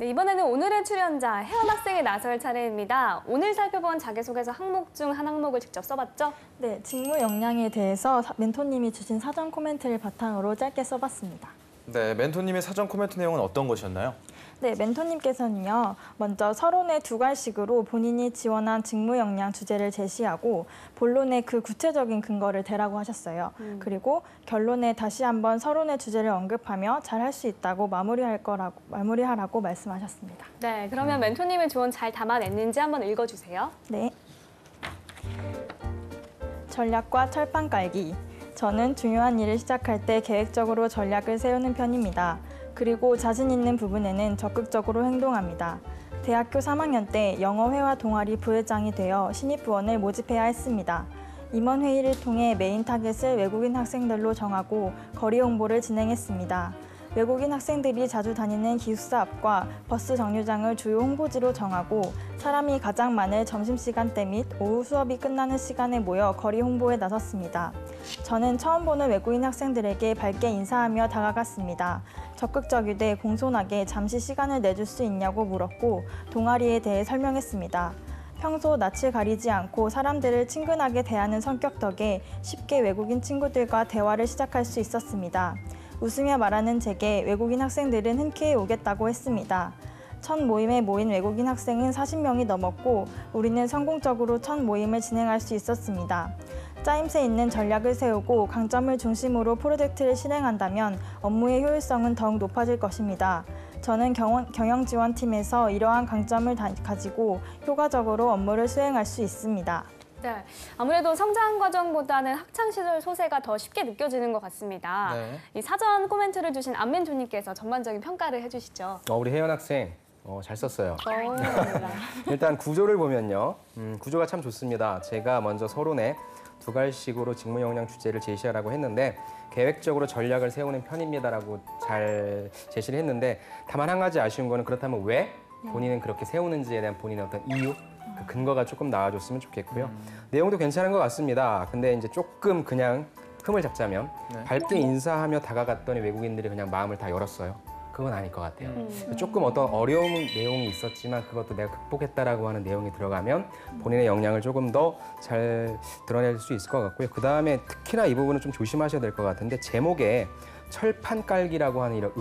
네, 이번에는 오늘의 출연자 혜원 학생이 나설 차례입니다. 오늘 살펴본 자기소개서 항목 중 한 항목을 직접 써봤죠? 네, 직무 역량에 대해서 멘토님이 주신 사전 코멘트를 바탕으로 짧게 써봤습니다. 네, 멘토님의 사전 코멘트 내용은 어떤 것이었나요? 네, 멘토님께서는요, 먼저 서론의 두 갈식으로 본인이 지원한 직무 역량 주제를 제시하고 본론에 그 구체적인 근거를 대라고 하셨어요. 그리고 결론에 다시 한번 서론의 주제를 언급하며 잘할 수 있다고 마무리하라고 말씀하셨습니다. 네, 그러면 멘토님의 조언 잘 담아냈는지 한번 읽어주세요. 네. 전략과 철판 깔기. 저는 중요한 일을 시작할 때 계획적으로 전략을 세우는 편입니다. 그리고 자신 있는 부분에는 적극적으로 행동합니다. 대학교 3학년 때 영어회화 동아리 부회장이 되어 신입부원을 모집해야 했습니다. 임원 회의를 통해 메인 타겟을 외국인 학생들로 정하고 거리 홍보를 진행했습니다. 외국인 학생들이 자주 다니는 기숙사 앞과 버스 정류장을 주요 홍보지로 정하고 사람이 가장 많을 점심시간대 및 오후 수업이 끝나는 시간에 모여 거리 홍보에 나섰습니다. 저는 처음 보는 외국인 학생들에게 밝게 인사하며 다가갔습니다. 적극적이되 공손하게 잠시 시간을 내줄 수 있냐고 물었고 동아리에 대해 설명했습니다. 평소 낯을 가리지 않고 사람들을 친근하게 대하는 성격 덕에 쉽게 외국인 친구들과 대화를 시작할 수 있었습니다. 웃으며 말하는 제게 외국인 학생들은 흔쾌히 오겠다고 했습니다. 첫 모임에 모인 외국인 학생은 40명이 넘었고 우리는 성공적으로 첫 모임을 진행할 수 있었습니다. 짜임새 있는 전략을 세우고 강점을 중심으로 프로젝트를 실행한다면 업무의 효율성은 더욱 높아질 것입니다. 저는 경영지원팀에서 이러한 강점을 가지고 효과적으로 업무를 수행할 수 있습니다. 네, 아무래도 성장 과정보다는 학창 시절 소재가 더 쉽게 느껴지는 것 같습니다. 네. 이 사전 코멘트를 주신 안멘조님께서 전반적인 평가를 해주시죠. 우리 혜연 학생 잘 썼어요. 감사합니다. 일단 구조를 보면요. 구조가 참 좋습니다. 제가 먼저 서론에 두 갈식으로 직무 역량 주제를 제시하라고 했는데 계획적으로 전략을 세우는 편입니다라고 잘 제시를 했는데 다만 한 가지 아쉬운 거는 그렇다면 왜 본인은 그렇게 세우는지에 대한 본인의 어떤 이유, 그 근거가 조금 나와줬으면 좋겠고요. 내용도 괜찮은 것 같습니다. 근데 이제 조금 그냥 흠을 잡자면 밝게 인사하며 다가갔더니 외국인들이 그냥 마음을 다 열었어요. 그건 아닐 것 같아요. 조금 어떤 어려운 내용이 있었지만 그것도 내가 극복했다라고 하는 내용이 들어가면 본인의 역량을 조금 더 잘 드러낼 수 있을 것 같고요. 그다음에 특히나 이 부분은 좀 조심하셔야 될 것 같은데 제목에 철판 깔기라고 하는 이런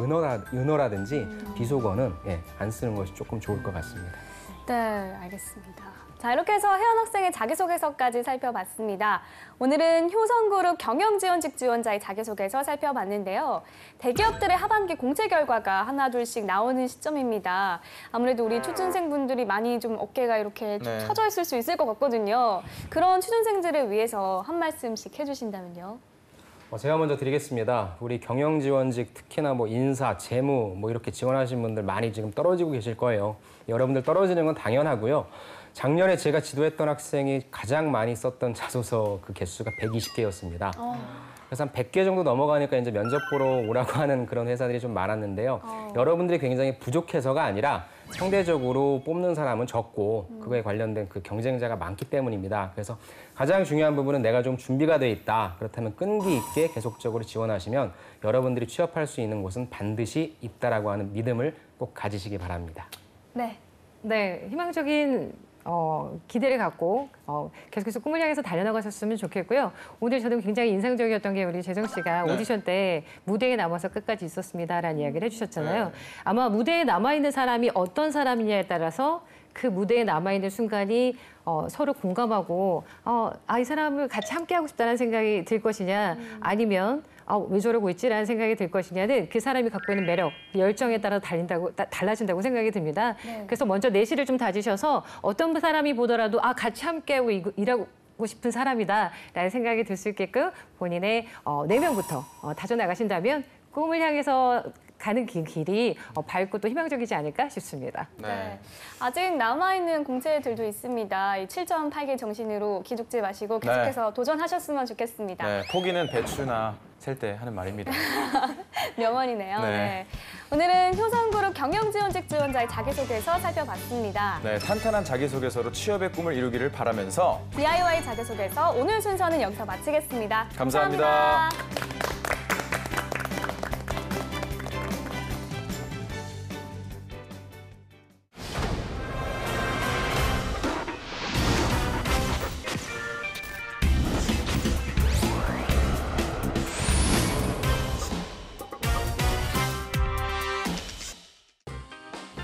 은어라든지 비속어는 안 쓰는 것이 조금 좋을 것 같습니다. 네, 알겠습니다. 자, 이렇게 해서 혜연 학생의 자기소개서까지 살펴봤습니다. 오늘은 효성그룹 경영지원직 지원자의 자기소개서 살펴봤는데요. 대기업들의 하반기 공채 결과가 하나둘씩 나오는 시점입니다. 아무래도 우리 취준생분들이 많이 좀 어깨가 이렇게 좀 처져 있을 수 있을 것 같거든요. 그런 취준생들을 위해서 한 말씀씩 해주신다면요. 제가 먼저 드리겠습니다. 우리 경영지원직 특히나 인사, 재무 이렇게 지원하신 분들 많이 지금 떨어지고 계실 거예요. 여러분들 떨어지는 건 당연하고요. 작년에 제가 지도했던 학생이 가장 많이 썼던 자소서 그 개수가 120개였습니다. 그래서 한 100개 정도 넘어가니까 이제 면접 보러 오라고 하는 그런 회사들이 좀 많았는데요. 여러분들이 굉장히 부족해서가 아니라 상대적으로 뽑는 사람은 적고 그거에 관련된 그 경쟁자가 많기 때문입니다. 그래서 가장 중요한 부분은 내가 좀 준비가 돼 있다. 그렇다면 끈기 있게 계속적으로 지원하시면 여러분들이 취업할 수 있는 곳은 반드시 있다라고 하는 믿음을 꼭 가지시기 바랍니다. 네. 네, 희망적인 기대를 갖고 계속해서 꿈을 향해서 달려나가셨으면 좋겠고요. 오늘 저도 굉장히 인상적이었던 게 우리 재정 씨가 오디션 때 무대에 남아서 끝까지 있었습니다.라는 이야기를 해주셨잖아요. 아마 무대에 남아있는 사람이 어떤 사람이냐에 따라서 그 무대에 남아있는 순간이 서로 공감하고 이 사람을 같이 함께하고 싶다는 생각이 들 것이냐 아니면 왜 저러고 있지라는 생각이 들 것이냐는 그 사람이 갖고 있는 매력, 열정에 따라 달라진다고 생각이 듭니다. 네. 그래서 먼저 내실을 좀 다지셔서 어떤 사람이 보더라도 같이 함께하고 일하고 싶은 사람이다라는 생각이 들 수 있게끔 본인의 내면부터 다져나가신다면 꿈을 향해서 가는 길이 밝고 또 희망적이지 않을까 싶습니다. 네. 아직 남아있는 공채들도 있습니다. 이 7.8개 정신으로 기죽지 마시고 계속해서 도전하셨으면 좋겠습니다. 네, 포기는 배추나 셀 때 하는 말입니다. 명언이네요. 네. 네. 오늘은 효성그룹 경영지원직 지원자의 자기소개서 살펴봤습니다. 네, 탄탄한 자기소개서로 취업의 꿈을 이루기를 바라면서 DIY 자기소개서 오늘 순서는 여기서 마치겠습니다. 감사합니다.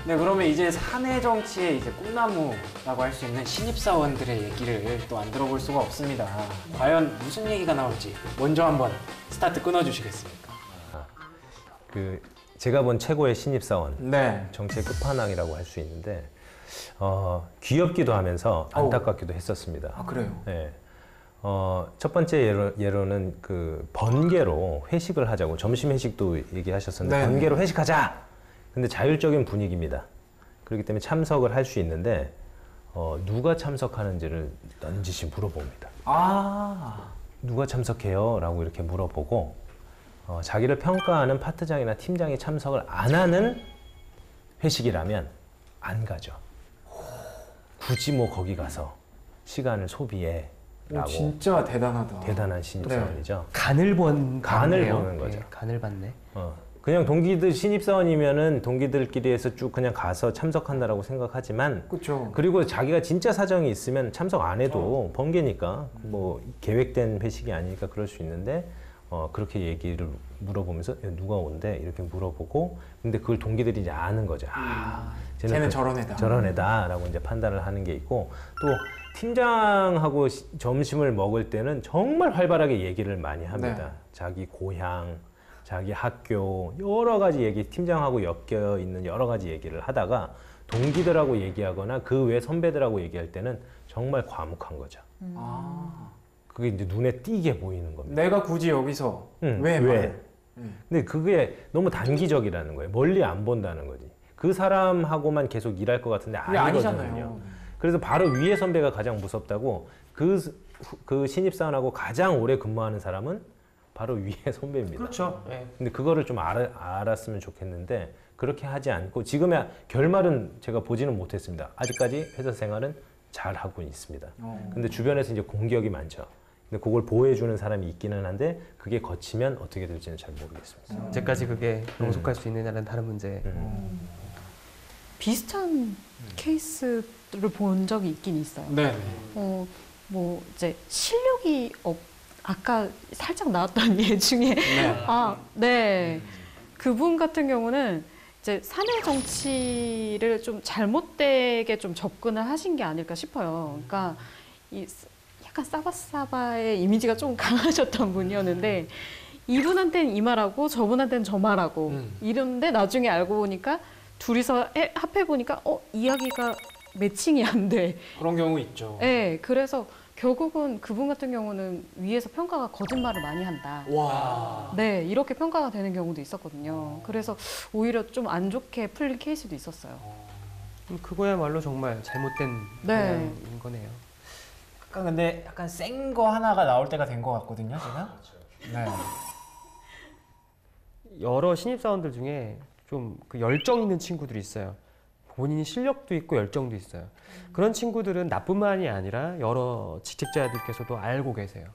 네, 그러면 이제 사내 정치의 꿈나무라고 할 수 있는 신입사원들의 얘기를 또 안 들어볼 수가 없습니다. 과연 무슨 얘기가 나올지 먼저 한번 스타트 끊어주시겠습니까? 제가 본 최고의 신입사원, 네. 정치의 끝판왕이라고 할 수 있는데 귀엽기도 하면서 안타깝기도 했었습니다. 그래요? 네. 첫 번째 예로는 그 번개로 회식을 하자고 점심 회식도 얘기하셨었는데 네. 번개로 회식하자. 근데 자율적인 분위기입니다. 그렇기 때문에 참석을 할 수 있는데 누가 참석하는지를 넌지시 물어봅니다. 아. 누가 참석해요? 라고 이렇게 물어보고 자기를 평가하는 파트장이나 팀장이 참석을 안 하는 회식이라면 안 가죠. 굳이 뭐 거기 가서 시간을 소비해 오, 라고 진짜 대단하다. 대단한 신입사원이죠. 간을 간을 보는 거죠. 간을 봤네. 그냥 동기들 신입사원이면은 동기들끼리 해서 쭉 그냥 가서 참석한다라고 생각하지만 그렇죠. 그리고 자기가 진짜 사정이 있으면 참석 안 해도 번개니까 뭐 계획된 회식이 아니니까 그럴 수 있는데 그렇게 얘기를 물어보면서 야, 누가 온대 이렇게 물어보고 근데 그걸 동기들이 이제 아는 거죠. 쟤는 저런 애다. 저런 애다라고 이제 판단을 하는 게 있고 또 팀장하고 점심을 먹을 때는 정말 활발하게 얘기를 많이 합니다. 네. 자기 고향, 자기 학교 여러 가지 얘기 팀장하고 엮여 있는 여러 가지 얘기를 하다가 동기들하고 얘기하거나 그 외 선배들하고 얘기할 때는 정말 과묵한 거죠. 아. 그게 이제 눈에 띄게 보이는 겁니다. 내가 굳이 여기서 왜? 근데 그게 너무 단기적이라는 거예요. 멀리 안 본다는 거지. 그 사람하고만 계속 일할 것 같은데 그게 아니거든요. 아니잖아요. 그래서 바로 위에 선배가 가장 무섭다고 그 신입사원하고 가장 오래 근무하는 사람은 바로 위에 선배입니다. 그렇죠. 네. 근데 그거를 좀 알았으면 좋겠는데 그렇게 하지 않고 지금의 결말은 제가 보지는 못했습니다. 아직까지 회사 생활은 잘 하고 있습니다. 근데 주변에서 이제 공격이 많죠. 근데 그걸 보호해주는 사람이 있기는 한데 그게 거치면 어떻게 될지는 잘 모르겠습니다. 언제까지 그게 영속할 수 있느냐는 다른 문제. 비슷한 케이스를 본 적이 있긴 있어요. 네. 뭐 이제 실력이 아까 살짝 나왔던 예 중에 네. 그분 같은 경우는 이제 사내 정치를 좀 잘못되게 좀 접근을 하신 게 아닐까 싶어요. 그러니까 약간 싸바싸바의 이미지가 좀 강하셨던 분이었는데 이분한테는 이 말하고 저분한테는 저 말하고 이런데 나중에 알고 보니까 둘이서 합해 보니까 이야기가 매칭이 안 돼. 그런 경우 있죠. 네, 그래서 결국은 그분 같은 경우는 위에서 평가가 거짓말을 많이 한다. 와. 네, 이렇게 평가가 되는 경우도 있었거든요. 그래서 오히려 좀 안 좋게 풀린 케이스도 있었어요. 그거야말로 정말 잘못된 네. 방향인 거네요. 약간 근데 약간 센 거 하나가 나올 때가 된 것 같거든요, 제가. 네. 여러 신입사원들 중에 좀 그 열정 있는 친구들이 있어요. 본인이 실력도 있고 열정도 있어요. 그런 친구들은 나뿐만이 아니라 여러 직책자들께서도 알고 계세요.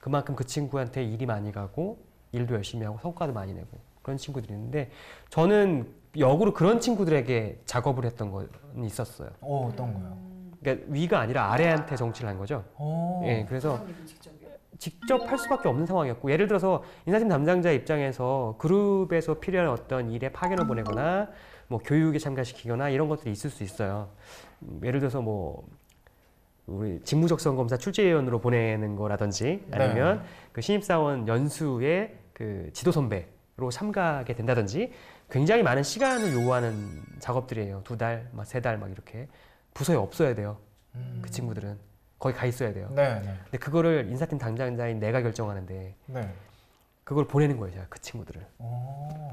그만큼 그 친구한테 일이 많이 가고 일도 열심히 하고 성과도 많이 내고 그런 친구들이 있는데 저는 역으로 그런 친구들에게 작업을 했던 건 있었어요. 어떤 거요? 그러니까 위가 아니라 아래한테 정치를 한 거죠. 예, 그래서 직접 할 수밖에 없는 상황이었고 예를 들어서 인사팀 담당자 입장에서 그룹에서 필요한 어떤 일에 파견을 보내거나 뭐 교육에 참가시키거나 이런 것들이 있을 수 있어요. 예를 들어서 뭐 우리 직무적성검사 출제위원으로 보내는 거라든지 아니면 그 신입사원 연수에 그 지도 선배로 참가하게 된다든지 굉장히 많은 시간을 요구하는 작업들이에요. 2달, 막 3달 막 이렇게 부서에 없어야 돼요. 그 친구들은 거기 가 있어야 돼요. 네. 근데 그거를 인사팀 담당자인 내가 결정하는데 네. 그걸 보내는 거예요, 제가 그 친구들을.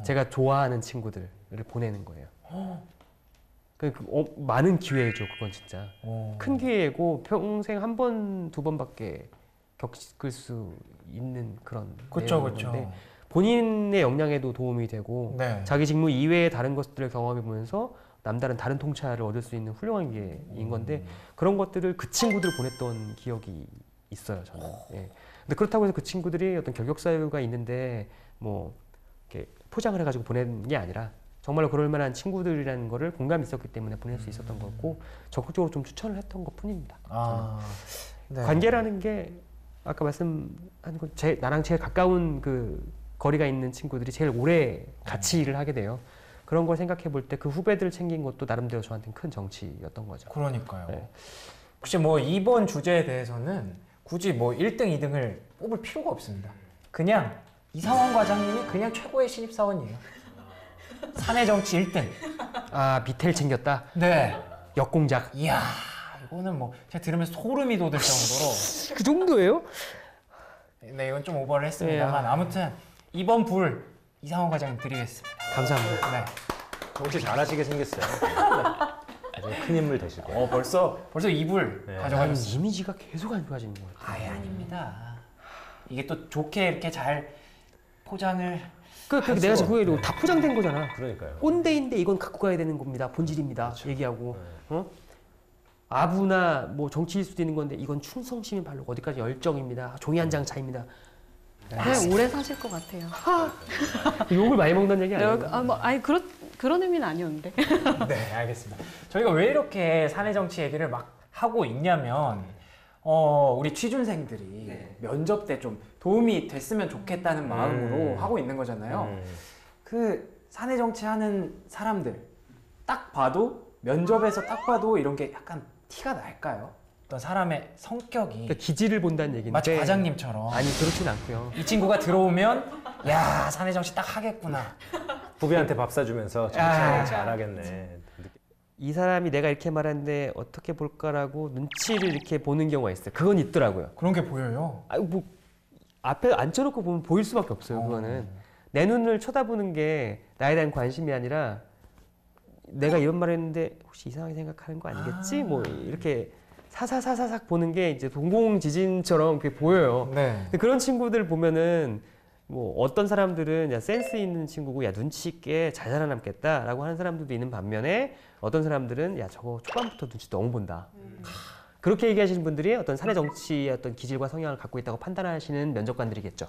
제가 좋아하는 친구들을 보내는 거예요. 많은 기회죠, 그건 진짜. 큰 기회고 평생 한 번, 2번밖에 겪을 수 있는 그런 내용인데 본인의 역량에도 도움이 되고 자기 직무 이외의 다른 것들을 경험해 보면서 남다른 다른 통찰을 얻을 수 있는 훌륭한 기회인 건데 그런 것들을 그 친구들을 보냈던 기억이 있어요, 저는. 예. 근데 그렇다고 해서 그 친구들이 어떤 결격 사유가 있는데 뭐 이렇게 포장을 해가지고 보낸 게 아니라 정말로 그럴 만한 친구들이라는 거를 공감이 있었기 때문에 보낼 수 있었던 거고 적극적으로 좀 추천을 했던 것 뿐입니다. 관계라는 게 아까 말씀한 건 나랑 제일 가까운 그 거리가 있는 친구들이 제일 오래 같이 일을 하게 돼요. 그런 걸 생각해 볼 때 그 후배들을 챙긴 것도 나름대로 저한테는 큰 정치였던 거죠. 그러니까요. 네. 혹시 뭐 이번 주제에 대해서는 굳이 뭐 1등, 2등을 뽑을 필요가 없습니다. 그냥 이상원 과장님이 그냥 최고의 신입사원이에요. 사내 정치 1등. 아, 밑에를 챙겼다? 네. 역공작. 이야, 이거는 뭐 제가 들으면 소름이 돋을 정도로 그 정도예요? 네, 이건 좀 오버를 했습니다만 아무튼 이번 불 이상원 과장님 드리겠습니다. 감사합니다. 네. 혹시 잘하시게 생겼어요. 나중에 큰 인물 되실 거예요. 벌써 이불 네. 가져가셨습니다. 이미지가 계속 안 좋아지는 것 같아요. 아예 아닙니다. 이게 또 좋게 이렇게 잘 포장을 내가 지금 그게 다 포장된 거잖아. 그러니까요. 꼰대인데 이건 갖고 가야 되는 겁니다. 본질입니다. 얘기하고. 아부나 뭐 정치일 수도 있는 건데 이건 충성심이 발로 어디까지 열정입니다. 종이 한 장 차입니다. 네, 오래 사실 것 같아요. 욕을 많이 먹는 얘기 아니에요? 아니 그런 의미는 아니었는데. 네, 알겠습니다. 저희가 왜 이렇게 사내 정치 얘기를 막 하고 있냐면 우리 취준생들이 면접 때 좀 도움이 됐으면 좋겠다는 마음으로 하고 있는 거잖아요. 그 사내 정치 하는 사람들 딱 봐도 면접에서 딱 봐도 이런 게 약간 티가 날까요? 어떤 사람의 성격이 그러니까 기질을 본다는 얘기인데. 마치 과장님처럼 아니 그렇진 않고요. 이 친구가 들어오면 야 사내 정치 딱 하겠구나. 후배한테 밥 사주면서 정치하는 잘하겠네. 이 사람이 내가 이렇게 말하는데 어떻게 볼까라고 눈치를 이렇게 보는 경우가 있어요. 그건 있더라고요. 그런 게 보여요. 뭐 앞에 앉혀놓고 보면 보일 수밖에 없어요. 그거는 내 눈을 쳐다보는 게 나에 대한 관심이 아니라 내가 이런 말을 했는데 혹시 이상하게 생각하는 거 아니겠지? 뭐 이렇게 사사사사삭 보는 게 이제 동공지진처럼 그게 보여요. 네. 근데 그런 친구들 보면은 뭐 어떤 사람들은 야 센스 있는 친구고 야 눈치 있게 잘 살아남겠다라고 하는 사람들도 있는 반면에 어떤 사람들은 야 저거 초반부터 눈치 너무 본다. 그렇게 얘기하시는 분들이 어떤 사내 정치의 어떤 기질과 성향을 갖고 있다고 판단하시는 면접관들이겠죠.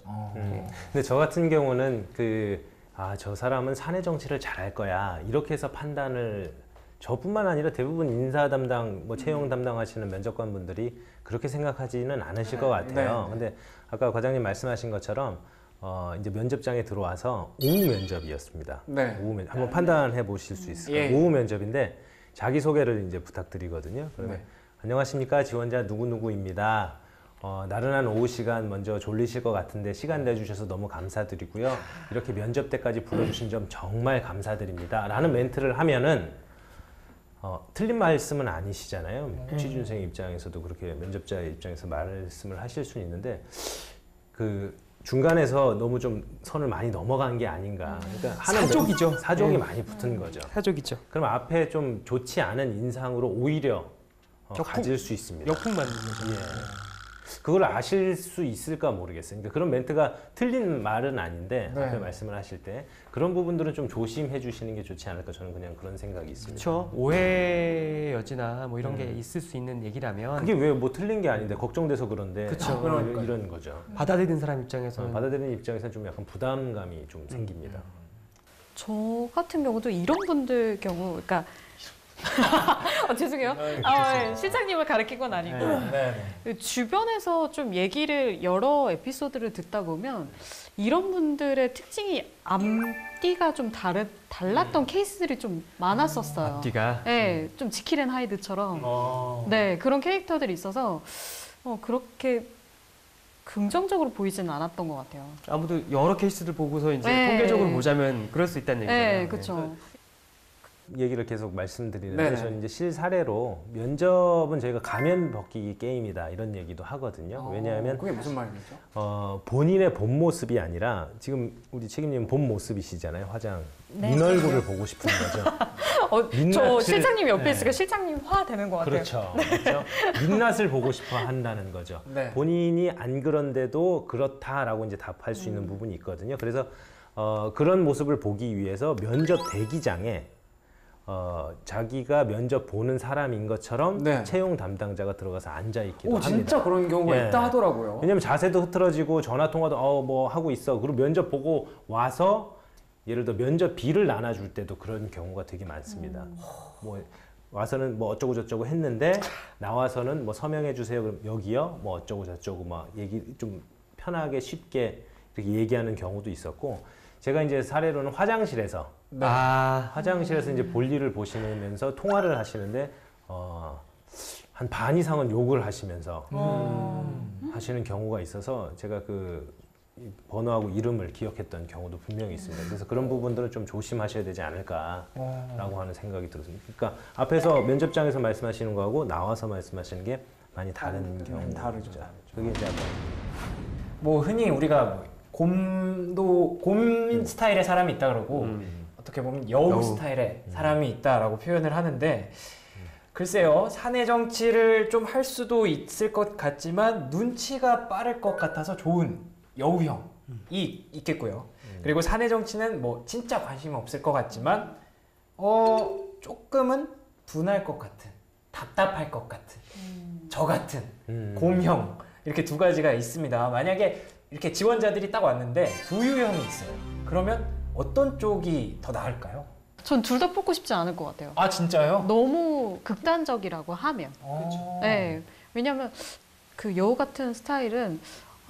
근데 저 같은 경우는 저 사람은 사내 정치를 잘할 거야 이렇게 해서 판단을 저뿐만 아니라 대부분 인사 담당, 뭐 채용 담당하시는 면접관 분들이 그렇게 생각하지는 않으실 것 같아요. 근데 아까 과장님 말씀하신 것처럼 이제 면접장에 들어와서 오후 면접이었습니다. 네. 오후 면접 한번 판단해 보실 수 있을까요? 예. 오후 면접인데 자기 소개를 이제 부탁드리거든요. 그러면 안녕하십니까 지원자 누구누구입니다. 나른한 오후 시간 먼저 졸리실 것 같은데 시간 내주셔서 너무 감사드리고요. 이렇게 면접 때까지 불러주신 점 정말 감사드립니다. 라는 멘트를 하면은 틀린 말씀은 아니시잖아요. 취준생 입장에서도 그렇게 면접자의 입장에서 말씀을 하실 수는 있는데 그 중간에서 너무 좀 선을 많이 넘어간 게 아닌가. 그러니까 사족이죠. 사족이 많이 붙은 거죠. 사족이죠. 그럼 앞에 좀 좋지 않은 인상으로 오히려 가질 수 있습니다. 역풍 맞는 거죠. 예. 그걸 아실 수 있을까 모르겠어요. 그러니까 그런 멘트가 틀린 말은 아닌데 앞에 말씀을 하실 때 그런 부분들은 좀 조심해 주시는 게 좋지 않을까 저는 그냥 그런 생각이 있습니다. 그렇죠. 오해의 여지나 뭐 이런 게 있을 수 있는 얘기라면 그게 왜 뭐 틀린 게 아닌데 걱정돼서 그런데 그쵸. 이런 거죠. 받아들이는 사람 입장에서는 받아들이는 입장에서는 좀 약간 부담감이 좀 생깁니다. 저 같은 경우도 이런 분들 경우, 그러니까 죄송해요. 실장님을 가리킨 건 아니고 주변에서 좀 얘기를 여러 에피소드를 듣다 보면 이런 분들의 특징이 앞뒤가 좀 달랐던 케이스들이 좀 많았었어요. 앞뒤가 네, 좀 지킬 앤 하이드처럼 네 그런 캐릭터들이 있어서 그렇게 긍정적으로 보이지는 않았던 것 같아요. 아무도 여러 케이스들 보고서 이제 네. 통계적으로 보자면 그럴 수 있다는 얘기잖아요. 네, 그렇죠. 얘기를 계속 말씀드리는데 네네. 저는 이제 실사례로 면접은 저희가 가면 벗기기 게임이다 이런 얘기도 하거든요. 왜냐하면 그게 무슨 말이죠? 본인의 본 모습이 아니라 지금 우리 책임님 본 모습이시잖아요. 화장. 네. 민 얼굴을 보고 싶은 거죠. 저 민낯을- 실장님 옆에 네. 있으니까 실장님 화 되는 것 같아요. 그렇죠. 그렇죠. 민낯을 보고 싶어 한다는 거죠. 네. 본인이 안 그런데도 그렇다라고 이제 답할 수 있는 부분이 있거든요. 그래서 그런 모습을 보기 위해서 면접 대기장에 자기가 면접 보는 사람인 것처럼 네. 채용 담당자가 들어가서 앉아 있기도 오 합니다. 진짜 그런 경우가 예. 있다 하더라고요. 왜냐면 자세도 흐트러지고 전화 통화도 뭐 하고 있어. 그리고 면접 보고 와서 예를 들어 면접 비를 나눠줄 때도 그런 경우가 되게 많습니다. 뭐 와서는 뭐 어쩌고 저쩌고 했는데 나와서는 뭐 서명해 주세요. 그럼 여기요. 뭐 어쩌고 저쩌고 막 얘기 좀 편하게 쉽게 이렇게 얘기하는 경우도 있었고 제가 이제 사례로는 화장실에서 화장실에서 이제 볼일을 보시면서 통화를 하시는데 한 반 이상은 욕을 하시면서 하시는 경우가 있어서 제가 그 이 번호하고 이름을 기억했던 경우도 분명히 있습니다. 그래서 그런 부분들은 좀 조심하셔야 되지 않을까라고 하는 생각이 들었습니다. 그러니까 앞에서 면접장에서 말씀하시는 거하고 나와서 말씀하시는 게 많이 다른 경우죠. 다르죠. 그게 이제 약간 뭐 흔히 우리가 뭐 곰 스타일의 사람이 있다 그러고 어떻게 보면 여우 스타일의 사람이 있다라고 표현을 하는데 글쎄요, 사내 정치를 좀 할 수도 있을 것 같지만 눈치가 빠를 것 같아서 좋은 여우형이 있겠고요. 그리고 사내 정치는 뭐 진짜 관심이 없을 것 같지만 조금은 둔할 것 같은, 답답할 것 같은, 저 같은 곰형 이렇게 두 가지가 있습니다. 만약에 이렇게 지원자들이 딱 왔는데 두 유형이 있어요. 그러면 어떤 쪽이 더 나을까요? 전 둘 다 뽑고 싶지 않을 것 같아요. 아 진짜요? 너무 극단적이라고 하면. 네. 왜냐면 그 여우 같은 스타일은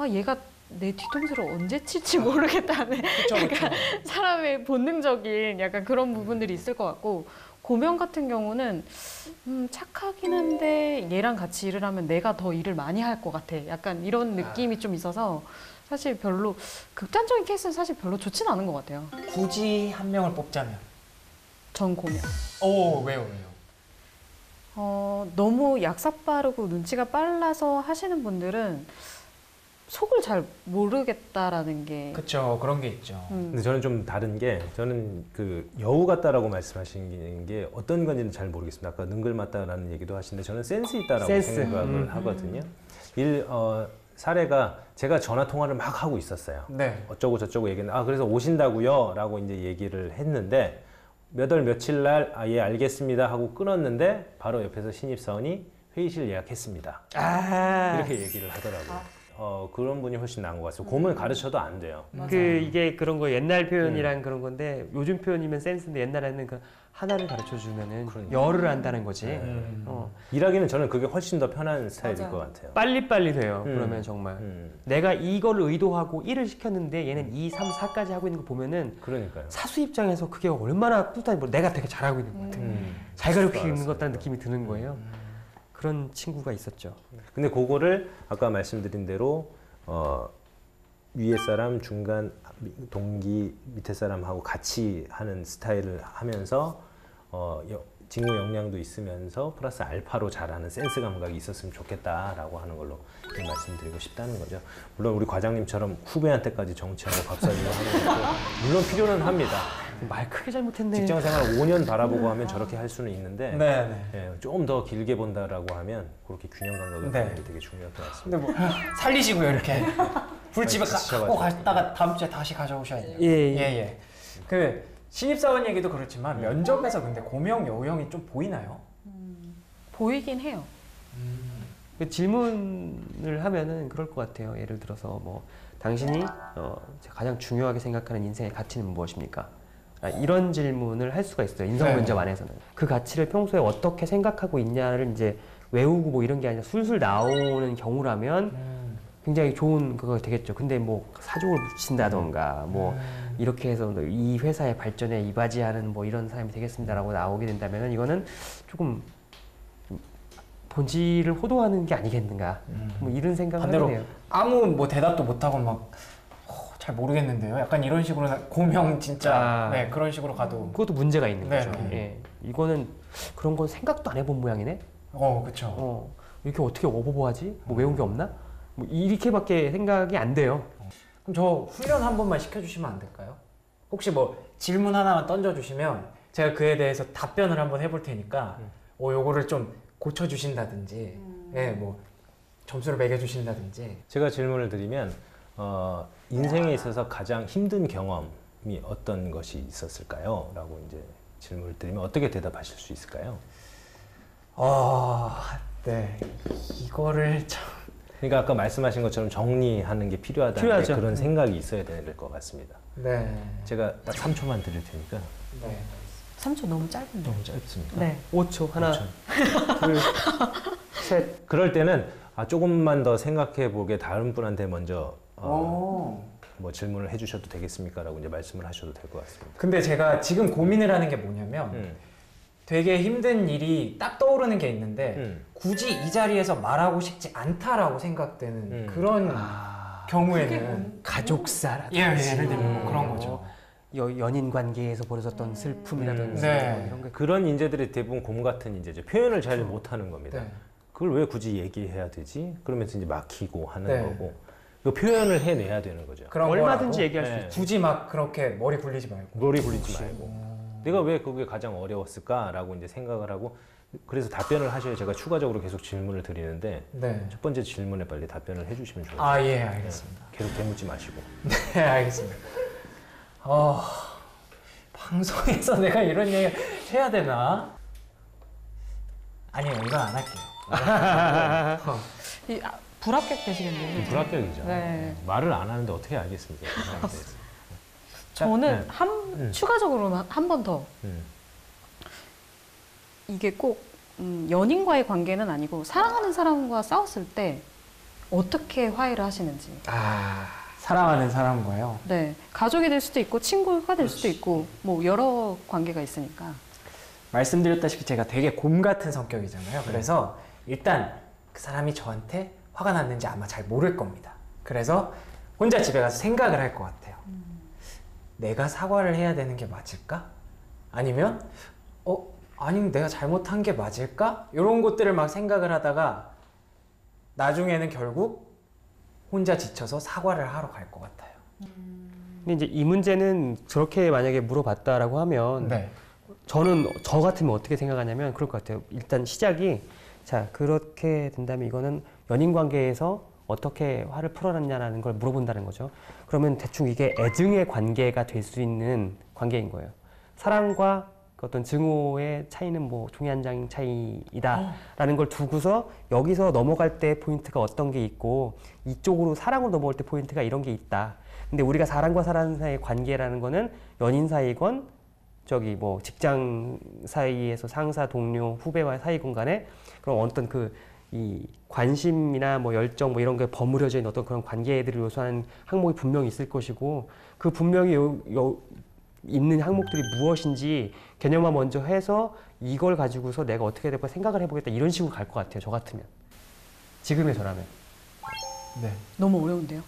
얘가 내 뒤통수를 언제 칠지 모르겠다는 약간 사람의 본능적인 약간 그런 부분들이 있을 것 같고, 고명 같은 경우는 착하긴 한데 얘랑 같이 일을 하면 내가 더 일을 많이 할 것 같아. 약간 이런 느낌이 좀 있어서 사실 별로 극단적인 케이스는 사실 별로 좋진 않은 것 같아요. 굳이 한 명을 뽑자면 전 고명. 왜요? 너무 약삭빠르고 눈치가 빨라서 하시는 분들은 속을 잘 모르겠다라는 게. 그렇죠, 그런 게 있죠. 근데 저는 좀 다른 게, 저는 그 여우 같다라고 말씀하신 게 어떤 건지는 잘 모르겠습니다. 아까 능글맞다라는 얘기도 하시는데 저는 센스 있다라고 생각을 하거든요. 사례가 제가 전화 통화를 막 하고 있었어요. 네. 어쩌고 저쩌고 얘기했는데 그래서 오신다고요? 라고 이제 얘기를 했는데 몇 월 며칠 날 예 알겠습니다 하고 끊었는데 바로 옆에서 신입사원이 회의실 예약했습니다. 이렇게 얘기를 하더라고요. 그런 분이 훨씬 나은 것 같아요. 곰을 가르쳐도 안 돼요. 이게 그런 거 옛날 표현이랑 그런 건데 요즘 표현이면 센스인데 옛날에는 그 하나를 가르쳐 주면은 열을 한다는 거지. 일하기는 저는 그게 훨씬 더 편한 스타일일 것 같아요. 빨리빨리 돼요. 그러면 정말 내가 이걸 의도하고 1을 시켰는데 얘는 2, 3, 4까지 하고 있는 거 보면은 그러니까요. 사수 입장에서 그게 얼마나 뿌듯한지 내가 되게 잘하고 있는 것 같아. 잘 가르치고 있는 것 같다는 느낌이 드는 거예요. 그런 친구가 있었죠. 근데 그거를 아까 말씀드린 대로 위에 사람, 중간, 동기, 밑에 사람하고 같이 하는 스타일을 하면서 직무 역량도 있으면서 플러스 알파로 잘하는 센스 감각이 있었으면 좋겠다라고 하는 걸로 말씀드리고 싶다는 거죠. 물론 우리 과장님처럼 후배한테까지 정치하고 밥 사주고 하는 것도 물론 필요는 합니다. 말 크게 잘못했네. 직장 생활 5년 바라보고 하면 저렇게 할 수는 있는데 네. 좀 더 길게 본다라고 하면 그렇게 균형 감각을 갖는 게 되게 중요할 것 같습니다. 근데 뭐 살리시고요 이렇게 불집에 갖고 갔다가 다음 주에 다시 가져오셔야 돼요. 예. 그 신입사원 얘기도 그렇지만 면접에서 근데 고명 여우형이 좀 보이나요? 보이긴 해요. 그 질문을 하면은 그럴 것 같아요. 예를 들어서 뭐 당신이 가장 중요하게 생각하는 인생의 가치는 무엇입니까? 이런 질문을 할 수가 있어요. 인성 면접 안에서는. 그 가치를 평소에 어떻게 생각하고 있냐를 이제 외우고 뭐 이런 게 아니라 술술 나오는 경우라면 굉장히 좋은 그거 되겠죠. 근데 뭐 사족을 붙인다던가 뭐 이렇게 해서 이 회사의 발전에 이바지하는 뭐 이런 사람이 되겠습니다라고 나오게 된다면 이거는 조금 본질을 호도하는 게 아니겠는가. 뭐 이런 생각을 하게 돼요. 아무 뭐 대답도 못하고 막 잘 모르겠는데요. 약간 이런 식으로 고명 진짜 그런 식으로 가도 그것도 문제가 있는 거죠. 예. 이거는 그런 건 생각도 안 해본 모양이네. 그렇죠. 이렇게 어떻게 어버버하지? 뭐 외운 게 없나? 뭐 이렇게밖에 생각이 안 돼요. 그럼 저 훈련 한 번만 시켜주시면 안 될까요? 혹시 뭐 질문 하나만 던져주시면 제가 그에 대해서 답변을 한번 해볼 테니까 요거를 좀 고쳐주신다든지 뭐 점수를 매겨주신다든지. 제가 질문을 드리면 인생에 있어서 가장 힘든 경험이 어떤 것이 있었을까요? 라고 이제 질문을 드리면 어떻게 대답하실 수 있을까요? 네. 이거를 참. 그러니까 아까 말씀하신 것처럼 정리하는 게 필요하다는 그런 생각이 있어야 될 것 같습니다. 네. 제가 딱 3초만 드릴 테니까. 네. 3초 너무 짧은데. 너무 짧습니까? 네. 5초. 하나, 5초. 둘, 셋. 그럴 때는 조금만 더 생각해 보게 다른 분한테 먼저 뭐 질문을 해주셔도 되겠습니까?라고 이제 말씀을 하셔도 될 것 같습니다. 근데 제가 지금 고민을 하는 게 뭐냐면 되게 힘든 일이 딱 떠오르는 게 있는데 굳이 이 자리에서 말하고 싶지 않다라고 생각되는 그런 경우에는 가족사라든지 예를 들면 뭐 그런 거죠. 연인 관계에서 벌어졌던 슬픔이라든지 네. 뭐 이런 거 그런 인재들이 대부분 곰 같은 인재죠. 표현을 잘 못하는 겁니다. 네. 그걸 왜 굳이 얘기해야 되지? 그러면서 이제 막히고 하는 네. 거고. 그 표현을 해내야 되는 거죠. 그런 얼마든지 거라고? 얘기할 수 네. 있지. 굳이 막 그렇게 머리 굴리지 말고. 머리 굴리지 말고. 내가 왜 그게 가장 어려웠을까라고 이제 생각을 하고 그래서 답변을 하셔야 제가 추가적으로 계속 질문을 드리는데 네. 첫 번째 질문에 빨리 답변을 해주시면 좋을 것 아, 같아요. 예, 알겠습니다. 계속 대묻지 마시고. 네, 알겠습니다. 방송에서 내가 이런 얘기 해야 되나? 아니요, 이건 안 할게요. 불합격 되시겠네요. 불합격이죠. 네. 말을 안 하는데 어떻게 알겠습니까? 저는 네. 추가적으로 한 번 더. 이게 꼭 연인과의 관계는 아니고 사랑하는 사람과 싸웠을 때 어떻게 화해를 하시는지. 사랑하는 사람과요. 네, 가족이 될 수도 있고 친구가 될 수도 있고 뭐 여러 관계가 있으니까. 말씀드렸다시피 제가 되게 곰 같은 성격이잖아요. 그래서 일단 그 사람이 저한테 화가 났는지 아마 잘 모를 겁니다. 그래서 혼자 집에 가서 생각을 할 것 같아요. 내가 사과를 해야 되는 게 맞을까? 아니면 아니면 내가 잘못한 게 맞을까? 이런 것들을 막 생각을 하다가 나중에는 결국 혼자 지쳐서 사과를 하러 갈 것 같아요. 근데 이제 이 문제는 저렇게 만약에 물어봤다라고 하면 네. 저는 저 같으면 어떻게 생각하냐면 그럴 것 같아요. 일단 시작이 자 그렇게 된다면 이거는 연인 관계에서 어떻게 화를 풀어놨냐라는 걸 물어본다는 거죠. 그러면 대충 이게 애증의 관계가 될 수 있는 관계인 거예요. 사랑과 그 어떤 증오의 차이는 뭐 종이 한 장 차이이다라는 걸 두고서 여기서 넘어갈 때 포인트가 어떤 게 있고 이쪽으로 사랑으로 넘어올 때 포인트가 이런 게 있다. 근데 우리가 사람과 사람 사이의 관계라는 거는 연인 사이건 저기 뭐 직장 사이에서 상사, 동료, 후배와 사이건 간에 그런 어떤 이 관심이나 뭐 열정 뭐 이런 게 버무려져 있는 어떤 그런 관계들을 요소하는 항목이 분명히 있을 것이고 그 분명히 있는 항목들이 무엇인지 개념화 먼저 해서 이걸 가지고서 내가 어떻게 될까 생각을 해보겠다 이런 식으로 갈 것 같아요. 저 같으면. 지금의 저라면. 네. 너무 어려운데요?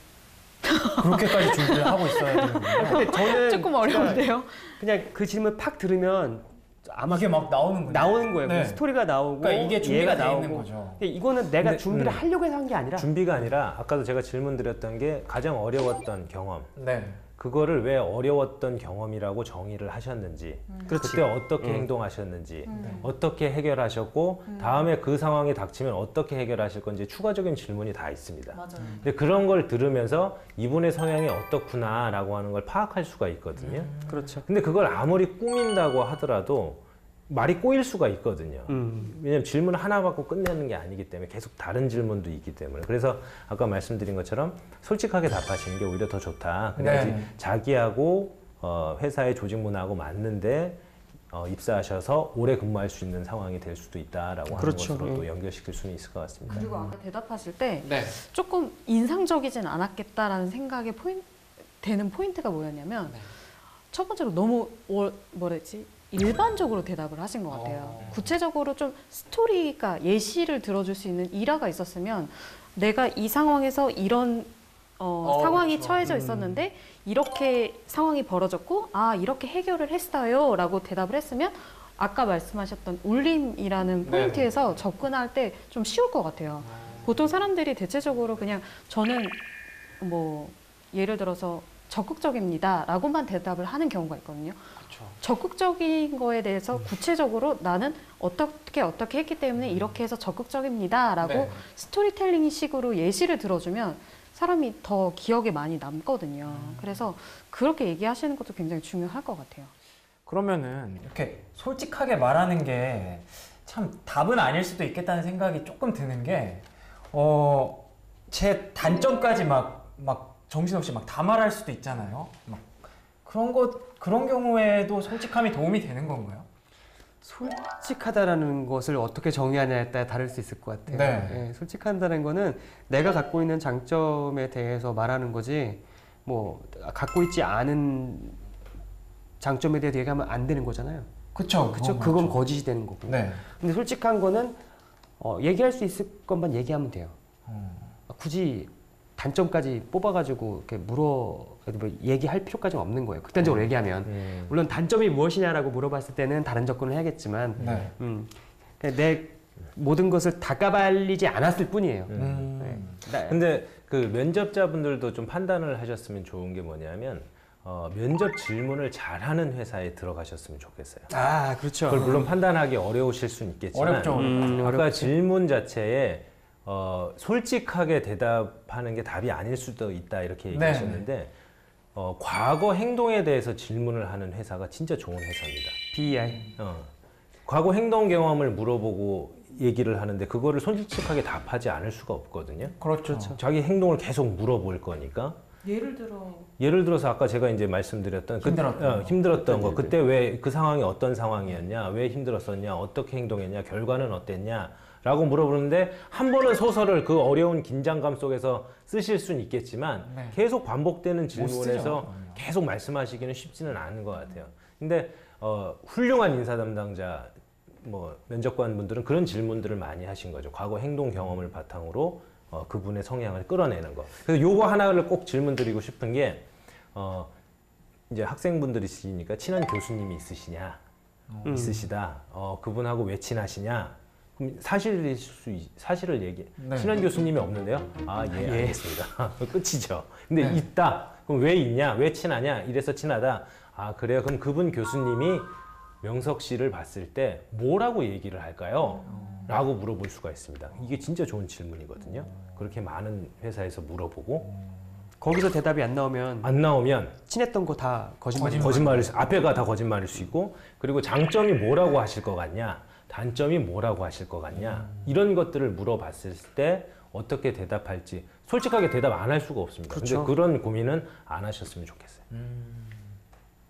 그렇게까지 준비를 하고 있어야 되는군요. 근데 저는 조금 어려운데요? 그냥 그 질문 팍 들으면 아마 이게 막 나오는군요. 나오는 거예요. 네. 그 스토리가 나오고 그러니까 이게 준비가 얘가 돼 나오고. 있는 거죠. 근데 이거는 내가 근데, 준비를 하려고 해서 한 게 아니라 준비가 아니라 아까도 제가 질문 드렸던 게 가장 어려웠던 경험. 네. 그거를 왜 어려웠던 경험이라고 정의를 하셨는지, 그때 어떻게 행동하셨는지, 어떻게 해결하셨고, 다음에 그 상황이 닥치면 어떻게 해결하실 건지 추가적인 질문이 다 있습니다. 맞아요. 근데 그런 걸 들으면서 이분의 성향이 어떻구나라고 하는 걸 파악할 수가 있거든요. 그렇죠. 근데 그걸 아무리 꾸민다고 하더라도 말이 꼬일 수가 있거든요. 왜냐면 질문 하나 받고 끝내는 게 아니기 때문에 계속 다른 질문도 있기 때문에. 그래서 아까 말씀드린 것처럼 솔직하게 답하시는 게 오히려 더 좋다. 그래야지 네. 자기하고 회사의 조직 문화하고 맞는데 입사하셔서 오래 근무할 수 있는 상황이 될 수도 있다라고 그렇죠. 하는 것으로 또 연결시킬 수는 있을 것 같습니다. 그리고 아까 대답하실 때 네. 조금 인상적이진 않았겠다라는 생각에 되는 포인트가 뭐였냐면 첫 번째로 너무 뭐랬지? 일반적으로 대답을 하신 것 같아요. 구체적으로 좀 스토리가 예시를 들어줄 수 있는 일화가 있었으면 내가 이 상황에서 이런 상황이 그렇죠. 처해져 있었는데 이렇게 상황이 벌어졌고 이렇게 해결을 했어요 라고 대답을 했으면 아까 말씀하셨던 울림이라는 포인트에서 접근할 때 좀 쉬울 것 같아요. 보통 사람들이 대체적으로 그냥 저는 뭐 예를 들어서 적극적입니다 라고만 대답을 하는 경우가 있거든요. 그렇죠. 적극적인 거에 대해서 구체적으로 나는 어떻게 했기 때문에 이렇게 해서 적극적입니다 라고 네. 스토리텔링 식으로 예시를 들어주면 사람이 더 기억에 많이 남거든요. 그래서 그렇게 얘기하시는 것도 굉장히 중요할 것 같아요. 그러면은 이렇게 솔직하게 말하는 게 참 답은 아닐 수도 있겠다는 생각이 조금 드는 게 제 단점까지 막 정신없이 막 다 말할 수도 있잖아요. 막 그런 경우에도 솔직함이 도움이 되는 건가요? 솔직하다라는 것을 어떻게 정의하냐에 따라 다를 수 있을 것 같아요. 네. 예, 솔직하다는 거는 내가 갖고 있는 장점에 대해서 말하는 거지 뭐 갖고 있지 않은 장점에 대해 얘기하면 안 되는 거잖아요. 그렇죠. 그건 거짓이 되는 거고. 네. 근데 솔직한 거는 얘기할 수 있을 것만 얘기하면 돼요. 굳이 단점까지 뽑아가지고 이렇게 뭐 얘기할 필요까지는 없는 거예요. 극단적으로 얘기하면 물론 단점이 무엇이냐라고 물어봤을 때는 다른 접근을 해야겠지만 그냥 내 모든 것을 다 까발리지 않았을 뿐이에요. 근데 그 면접자분들도 좀 판단을 하셨으면 좋은 게 뭐냐면 면접 질문을 잘하는 회사에 들어가셨으면 좋겠어요. 아, 그렇죠. 그걸 물론 판단하기 어려우실 수는 있겠지만 어렵죠. 아까 질문 자체에 솔직하게 대답하는 게 답이 아닐 수도 있다 이렇게 얘기하셨는데 과거 행동에 대해서 질문을 하는 회사가 진짜 좋은 회사입니다. BEI. 과거 행동 경험을 물어보고 얘기를 하는데 그거를 솔직하게 답하지 않을 수가 없거든요. 그렇죠. 자기 행동을 계속 물어볼 거니까. 예를 들어서 아까 제가 이제 말씀드렸던 힘들었던 거, 그때 왜 그 상황이 어떤 상황이었냐, 왜 힘들었었냐, 어떻게 행동했냐, 결과는 어땠냐 라고 물어보는데 한 번은 소설을 그 어려운 긴장감 속에서 쓰실 수는 있겠지만 계속 반복되는 질문에서 계속 말씀하시기는 쉽지는 않은 것 같아요. 근데 훌륭한 인사 담당자 뭐 면접관 분들은 그런 질문들을 많이 하신 거죠. 과거 행동 경험을 바탕으로 그분의 성향을 끌어내는 거. 그래서 요거 하나를 꼭 질문 드리고 싶은 게 이제 학생분들이시니까 친한 교수님이 있으시냐? 있으시다. 그분하고 왜 친하시냐? 그럼 사실을 얘기해. 친한 교수님이 없는데요? 아, 예, 알겠습니다. 끝이죠. 근데 있다. 그럼 왜 있냐? 왜 친하냐? 이래서 친하다. 아, 그래요? 그럼 그분 교수님이 명석 씨를 봤을 때 뭐라고 얘기를 할까요? 라고 물어볼 수가 있습니다. 이게 진짜 좋은 질문이거든요. 그렇게 많은 회사에서 물어보고 거기서 대답이 안 나오면 친했던 거 다 앞에가 다 거짓말일 수 있고 그리고 장점이 뭐라고 하실 것 같냐? 단점이 뭐라고 하실 것 같냐? 이런 것들을 물어봤을 때 어떻게 대답할지 솔직하게 대답 안 할 수가 없습니다. 그렇죠. 근데 그런 고민은 안 하셨으면 좋겠어요.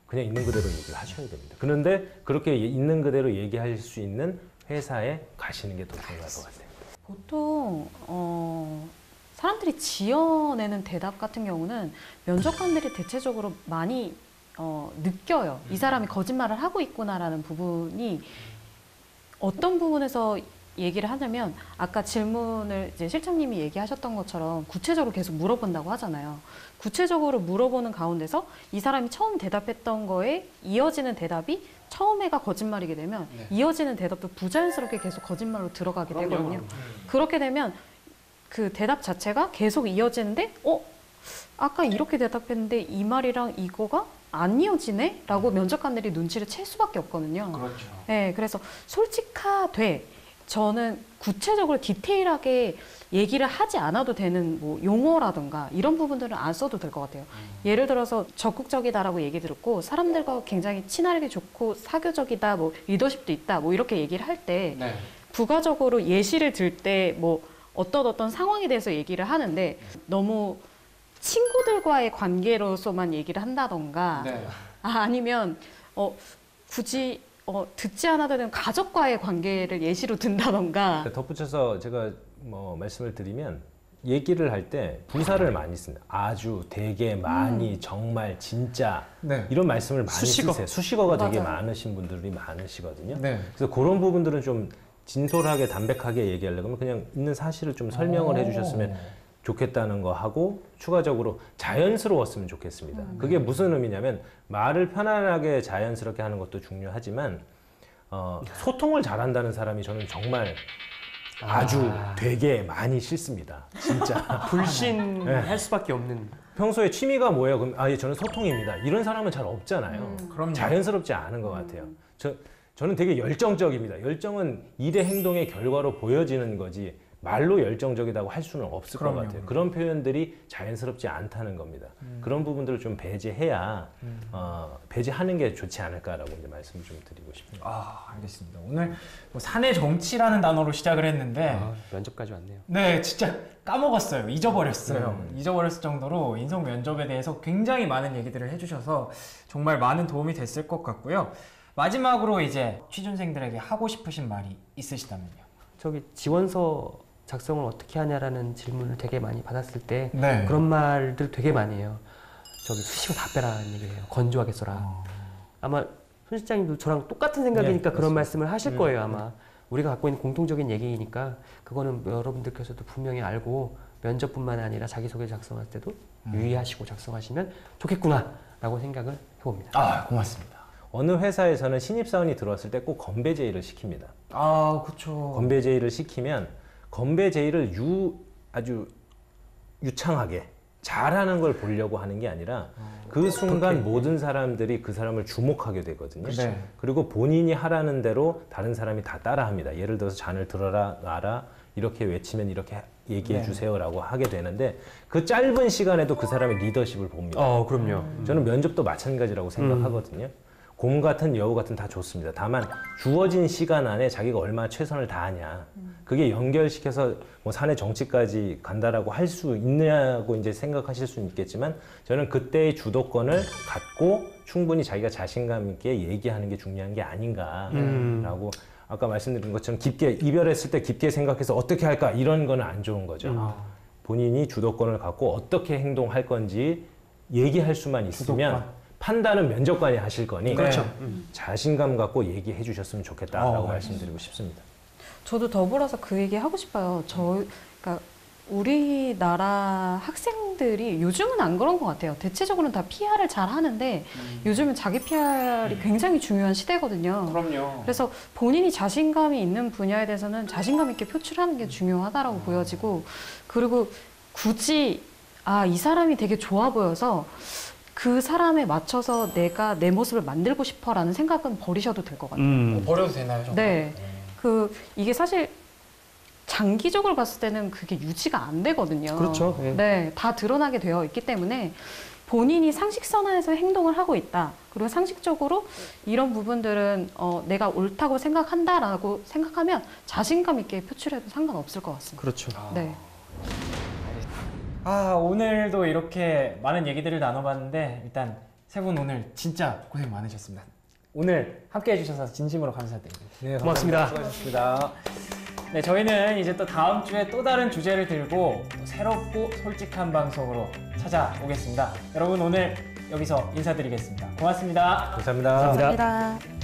그냥 있는 그대로 얘기를 하셔야 됩니다. 그런데 그렇게 있는 그대로 얘기할 수 있는 회사에 가시는 게 더 중요할 것 같아요. 보통 사람들이 지어내는 대답 같은 경우는 면접관들이 대체적으로 많이 느껴요. 이 사람이 거짓말을 하고 있구나라는 부분이 어떤 부분에서 얘기를 하냐면 아까 질문을 이제 실장님이 얘기하셨던 것처럼 구체적으로 계속 물어본다고 하잖아요. 구체적으로 물어보는 가운데서 이 사람이 처음 대답했던 거에 이어지는 대답이 처음에가 거짓말이게 되면 이어지는 대답도 부자연스럽게 계속 거짓말로 들어가게 되거든요. 그렇게 되면 그 대답 자체가 계속 이어지는데 아까 이렇게 대답했는데 이 말이랑 이거가 안 이어지네? 라고 면접관들이 눈치를 챌 수밖에 없거든요. 그렇죠. 네, 그래서 솔직하되 저는 구체적으로 디테일하게 얘기를 하지 않아도 되는 뭐 용어라든가 이런 부분들은 안 써도 될 것 같아요. 예를 들어서 적극적이다라고 얘기 들었고 사람들과 굉장히 친하게 좋고 사교적이다, 뭐 리더십도 있다, 뭐 이렇게 얘기를 할 때 부가적으로 예시를 들 때 뭐 어떤 상황에 대해서 얘기를 하는데 너무 친구들과의 관계로서만 얘기를 한다던가 아니면 굳이 듣지 않아도 되는 가족과의 관계를 예시로 든다던가. 덧붙여서 제가 뭐 말씀을 드리면 얘기를 할 때 부사를 많이 씁니다. 아주, 되게, 많이, 정말, 진짜 이런 말씀을 많이 쓰세요. 수식어가 되게 많으신 분들이 많으시거든요. 그래서 그런 부분들은 좀 진솔하게 담백하게 얘기하려면 그냥 있는 사실을 좀 설명을 해주셨으면 좋겠다는 거 하고 추가적으로 자연스러웠으면 좋겠습니다. 그게 무슨 의미냐면 말을 편안하게 자연스럽게 하는 것도 중요하지만 소통을 잘한다는 사람이 저는 정말 아주 되게 많이 싫습니다. 진짜. 불신할 수밖에 없는. 평소에 취미가 뭐예요? 그럼 예, 저는 소통입니다. 이런 사람은 잘 없잖아요. 자연스럽지 않은 것 같아요. 저는 되게 열정적입니다. 열정은 일의 행동의 결과로 보여지는 거지 말로 열정적이라고 할 수는 없을 것 같아요. 그런 표현들이 자연스럽지 않다는 겁니다. 그런 부분들을 좀 배제해야 배제하는 게 좋지 않을까라고 이제 말씀을 좀 드리고 싶습니다. 알겠습니다. 오늘 뭐 사내 정치라는 단어로 시작을 했는데 면접까지 왔네요. 네, 진짜 까먹었어요. 잊어버렸어요. 잊어버렸을 정도로 인성 면접에 대해서 굉장히 많은 얘기들을 해주셔서 정말 많은 도움이 됐을 것 같고요. 마지막으로 이제 취준생들에게 하고 싶으신 말이 있으시다면요. 저기 지원서 작성을 어떻게 하냐라는 질문을 되게 많이 받았을 때 네. 그런 말들 되게 많이 해요. 저기 수식어 다 빼라는 얘기예요. 건조하게 써라. 아마 손 실장님도 저랑 똑같은 생각이니까 그런 말씀을 하실 거예요. 아마 우리가 갖고 있는 공통적인 얘기이니까 그거는 여러분들께서도 분명히 알고 면접뿐만 아니라 자기소개 작성할 때도 유의하시고 작성하시면 좋겠구나라고 생각을 해봅니다. 아, 고맙습니다. 어느 회사에서는 신입사원이 들어왔을 때 꼭 건배 제의를 시킵니다. 아, 그렇죠. 건배 제의를 시키면 건배 제의를 아주 유창하게 잘하는 걸 보려고 하는 게 아니라 그 순간 모든 사람들이 그 사람을 주목하게 되거든요. 네. 그리고 본인이 하라는 대로 다른 사람이 다 따라합니다. 예를 들어서 잔을 들어라 놔라 이렇게 외치면 이렇게 얘기해 주세요라고 하게 되는데 그 짧은 시간에도 그 사람의 리더십을 봅니다. 그럼요. 저는 면접도 마찬가지라고 생각하거든요. 곰 같은 여우 같은 다 좋습니다. 다만 주어진 시간 안에 자기가 얼마나 최선을 다하냐. 그게 연결시켜서 뭐 사내 정치까지 간다라고 할 수 있냐고 이제 생각하실 수는 있겠지만 저는 그때의 주도권을 갖고 충분히 자기가 자신감 있게 얘기하는 게 중요한 게 아닌가라고 아까 말씀드린 것처럼 깊게 이별했을 때 깊게 생각해서 어떻게 할까 이런 거는 안 좋은 거죠. 본인이 주도권을 갖고 어떻게 행동할 건지 얘기할 수만 있으면 판단은 면접관이 하실 거니 그렇죠. 자신감 갖고 얘기해 주셨으면 좋겠다라고 말씀드리고 싶습니다. 저도 더불어서 그 얘기 하고 싶어요. 그러니까 우리나라 학생들이 요즘은 안 그런 것 같아요. 대체적으로는 다 PR을 잘 하는데 요즘은 자기 PR이 굉장히 중요한 시대거든요. 그럼요. 그래서 본인이 자신감이 있는 분야에 대해서는 자신감 있게 표출하는 게 중요하다라고 보여지고 그리고 굳이 이 사람이 되게 좋아 보여서 그 사람에 맞춰서 내가 내 모습을 만들고 싶어라는 생각은 버리셔도 될 것 같아요. 버려도 되나요? 정말? 네. 이게 사실 장기적으로 봤을 때는 그게 유지가 안 되거든요. 그렇죠. 네. 다 드러나게 되어 있기 때문에 본인이 상식선 안에서 행동을 하고 있다. 그리고 상식적으로 이런 부분들은 내가 옳다고 생각한다라고 생각하면 자신감 있게 표출해도 상관없을 것 같습니다. 그렇죠. 네. 오늘도 이렇게 많은 얘기들을 나눠봤는데 일단 세 분 오늘 진짜 고생 많으셨습니다. 오늘 함께 해주셔서 진심으로 감사드립니다. 네, 고맙습니다. 수고하셨습니다. 네, 저희는 이제 또 다음 주에 또 다른 주제를 들고 또 새롭고 솔직한 방송으로 찾아오겠습니다. 여러분 오늘 여기서 인사드리겠습니다. 고맙습니다. 감사합니다. 감사합니다.